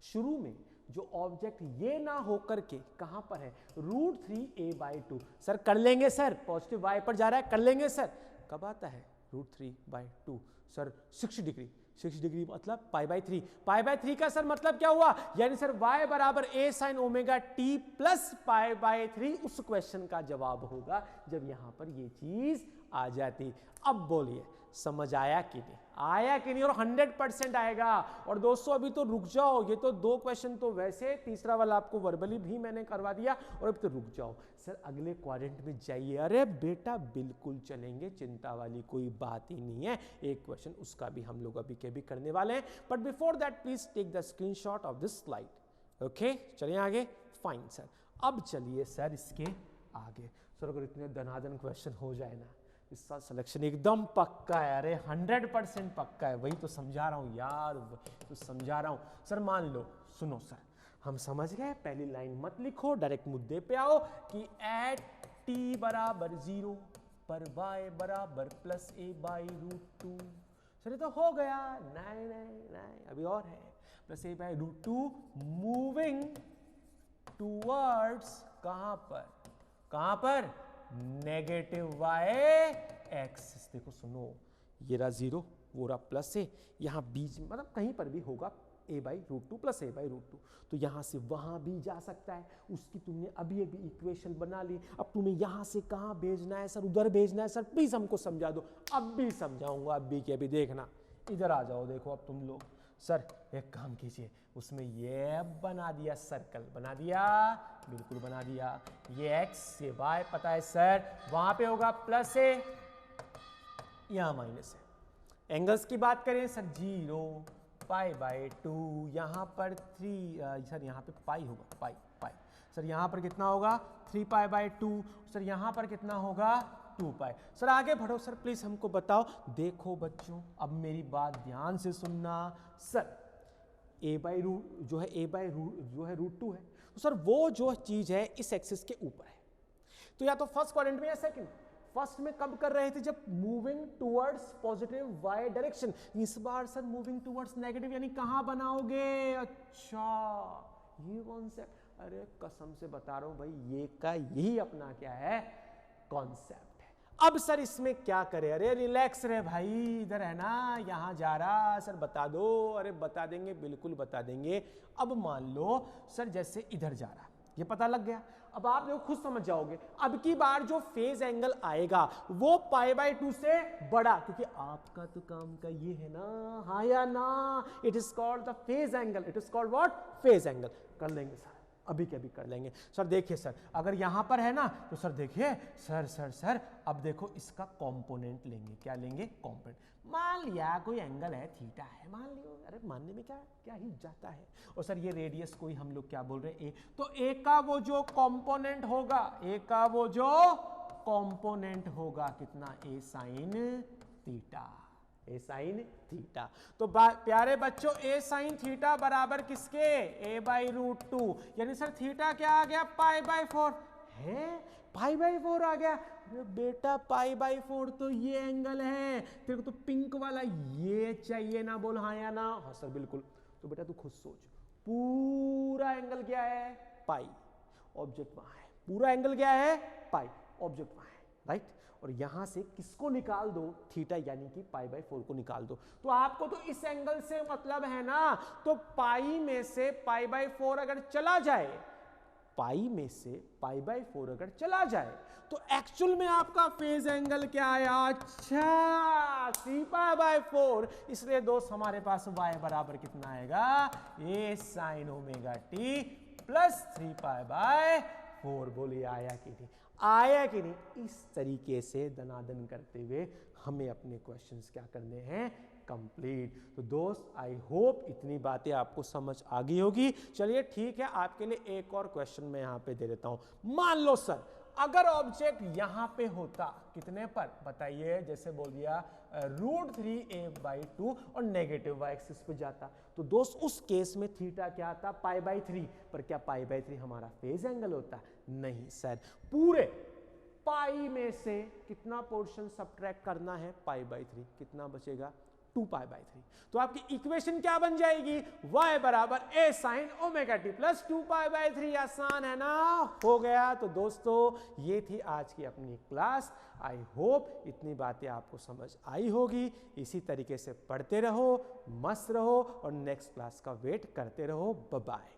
शुरू में जो ऑब्जेक्ट ये ना होकर के कहां पर है, √3a/2, सर कर लेंगे सर, पॉजिटिव y पर जा रहा है, कर लेंगे सर। कब आता है √3/2 सर, 6 डिग्री, 6 डिग्री मतलब π/3, π/3 का सर मतलब क्या हुआ, यानी सर y बराबर a sin ω/t + π/3 उस क्वेश्चन का जवाब होगा जब यहां पर ये चीज आ जाती। अब बोलिए समझ आया कि नहीं, आया कि नहीं, और 100% आएगा। और दोस्तों अभी तो रुक जाओ, ये तो 2 क्वेश्चन तो वैसे, तीसरा वाला आपको वर्बली भी मैंने करवा दिया, और अभी तो रुक जाओ सर, अगले क्वाड्रेंट में जाइए। अरे बेटा बिल्कुल चलेंगे, चिंता वाली कोई बात ही नहीं है, एक क्वेश्चन उसका भी हम लोग अभी के भी करने वाले हैं। But before that please take the screenshot of this slide. Okay चलिए आगे, फाइन सर। अब चलिए सर इसके आगे, सर अगर इतने धनाधन क्वेश्चन हो जाए ना, इसका सिलेक्शन एकदम पक्का है, अरे 100% पक्का है, वही तो समझा रहा हूं यार, तो समझा रहा हूं सर। मान लो, सुनो सर, हम समझ गए, पहली लाइन मत लिखो, डायरेक्ट मुद्दे पे आओ कि एट t बराबर 0 पर y बराबर +a/√2। सर ये तो हो गया, नहीं नहीं नहीं, अभी और है, +a/√2 मूविंग टूवर्ड्स कहां पर नेगेटिव y एक्सिस। देखो सुनो, ये रहा 0, वो रहा प्लस है, यहाँ बीच मतलब कहीं पर भी होगा a/√2 + a/√2, तो यहाँ से वहाँ भी जा सकता है। उसकी तुमने अभी अभी इक्वेशन बना ली, अब तुम्हें यहाँ से कहाँ भेजना है सर, उधर भेजना है सर, प्लीज हमको समझा दो। अब भी समझाऊंगा, अब भी कि अभी देखना, इधर आ जाओ। देखो अब तुम लोग सर एक काम कीजिए, उसमें ये बना दिया, सर्कल बना दिया, बिल्कुल बना दिया, ये x ये y पता है सर, वहां पे होगा प्लस है, यहां माइनस है। एंगल्स की बात करें सर, 0 π/2, यहां पर 3 सर, यहां पे पाई होगा, पाई सर, यहां पर कितना होगा 3π/2 सर, यहां पर कितना होगा 2π। सर आगे बढ़ो सर, प्लीज हमको बताओ। देखो बच्चों अब मेरी बात ध्यान से सुनना सर, a/√2 जो है √2 है, तो सर वो जो चीज है इस एक्सिस के ऊपर है, तो या तो फर्स्ट क्वाड्रेंट में या सेकंड। फर्स्ट में कब कर रहे थे, जब moving towards positive y direction. इस बार सर मूविंग टुवर्ड्स नेगेटिव, यानी कहां बनाओगे, अच्छा ये कॉन्सेप्ट, अरे कसम से बता रहा हूं भाई, ये का यही अपना क्या है, कॉन्सेप्ट है। अब सर इसमें क्या करें? अरे रिलैक्स रहे भाई, इधर है ना, यहां जा रहा सर बता दो। अरे बता देंगे, बिल्कुल बता देंगे। अब मान लो सर जैसे इधर जा रहा, ये पता लग गया। अब आप लोग खुद समझ जाओगे, अब की बार जो फेज एंगल आएगा वो π/2 से बड़ा, क्योंकि आपका तो काम का ये है ना, हाँ या ना, it is called the phase angle, it is called what, phase angle. कर लेंगे सर, अभी के अभी कर लेंगे। सर देखिए सर, अगर यहां पर है ना तो सर देखिए सर अब देखो इसका कंपोनेंट लेंगे। क्या लेंगे? कंपोनेंट। मान लिया कोई एंगल है, थीटा है, मान लियो। अरे मानने में क्या ही जाता है। और सर ये रेडियस कोई हम लोग क्या बोल रहे हैं, ए। तो ए का वो जो कंपोनेंट होगा, ए का वो जो कंपोनेंट होगा कितना, ए साइन थीटा, ए साइन थीटा। तो प्यारे बच्चों, ए साइन थीटा बराबर किसके, a/√2। यानी सर थीटा क्या आ गया, π/4 है, π/4 आ गया। बेटा π/4 तो ये एंगल है, तेरे को तो पिंक वाला ये चाहिए ना, बोल हाँ या ना। हाँ सर बिल्कुल। तो बेटा तू खुद सोच, पूरा एंगल क्या है, पाई, ऑब्जेक्ट वहां है। पूरा एंगल क्या है, पाई, ऑब्जेक्ट वहां है, राइट। और यहां से किसको निकाल दो, थीटा, यानी कि π/4 को निकाल दो। तो आपको तो इस एंगल से मतलब है ना, तो पाई में से π/4 अगर चला जाए, पाई में से π/4 अगर चला जाए, तो एक्चुअल में आपका फेज एंगल क्या आया, अच्छा 3π/4। इसलिए दोस्त हमारे पास y बराबर कितना आएगा, a sin ωt प्लस 3π/4। बोलिए आया कि नहीं, आया कि नहीं। इस तरीके से दनादन करते हुए हमें अपने क्वेश्चंस क्या करने हैं, कंप्लीट। तो दोस्त आई होप इतनी बातें आपको समझ आ गई होगी। चलिए ठीक है, आपके लिए एक और क्वेश्चन मैं यहां पे दे देता हूं। मान लो सर अगर ऑब्जेक्ट यहां पे होता, कितने पर बताइए, जैसे बोल दिया √3a/2 और नेगेटिव y एक्सिस पे जाता, तो दोस्त उस केस में थीटा क्या आता, π/3। पर क्या π/3 हमारा फेज एंगल होता? नहीं सर। पूरे पाई में से कितना पोर्शन सब्ट्रैक्ट करना है, π/3, कितना बचेगा, 2π/3। तो आपकी इक्वेशन क्या बन जाएगी, y बराबर a sin ωt प्लस 2π/3। आसान है ना, हो गया। तो दोस्तों ये थी आज की अपनी क्लास। आई होप इतनी बातें आपको समझ आई होगी। इसी तरीके से पढ़ते रहो, मस्त रहो और नेक्स्ट क्लास का वेट करते रहो। Bye bye.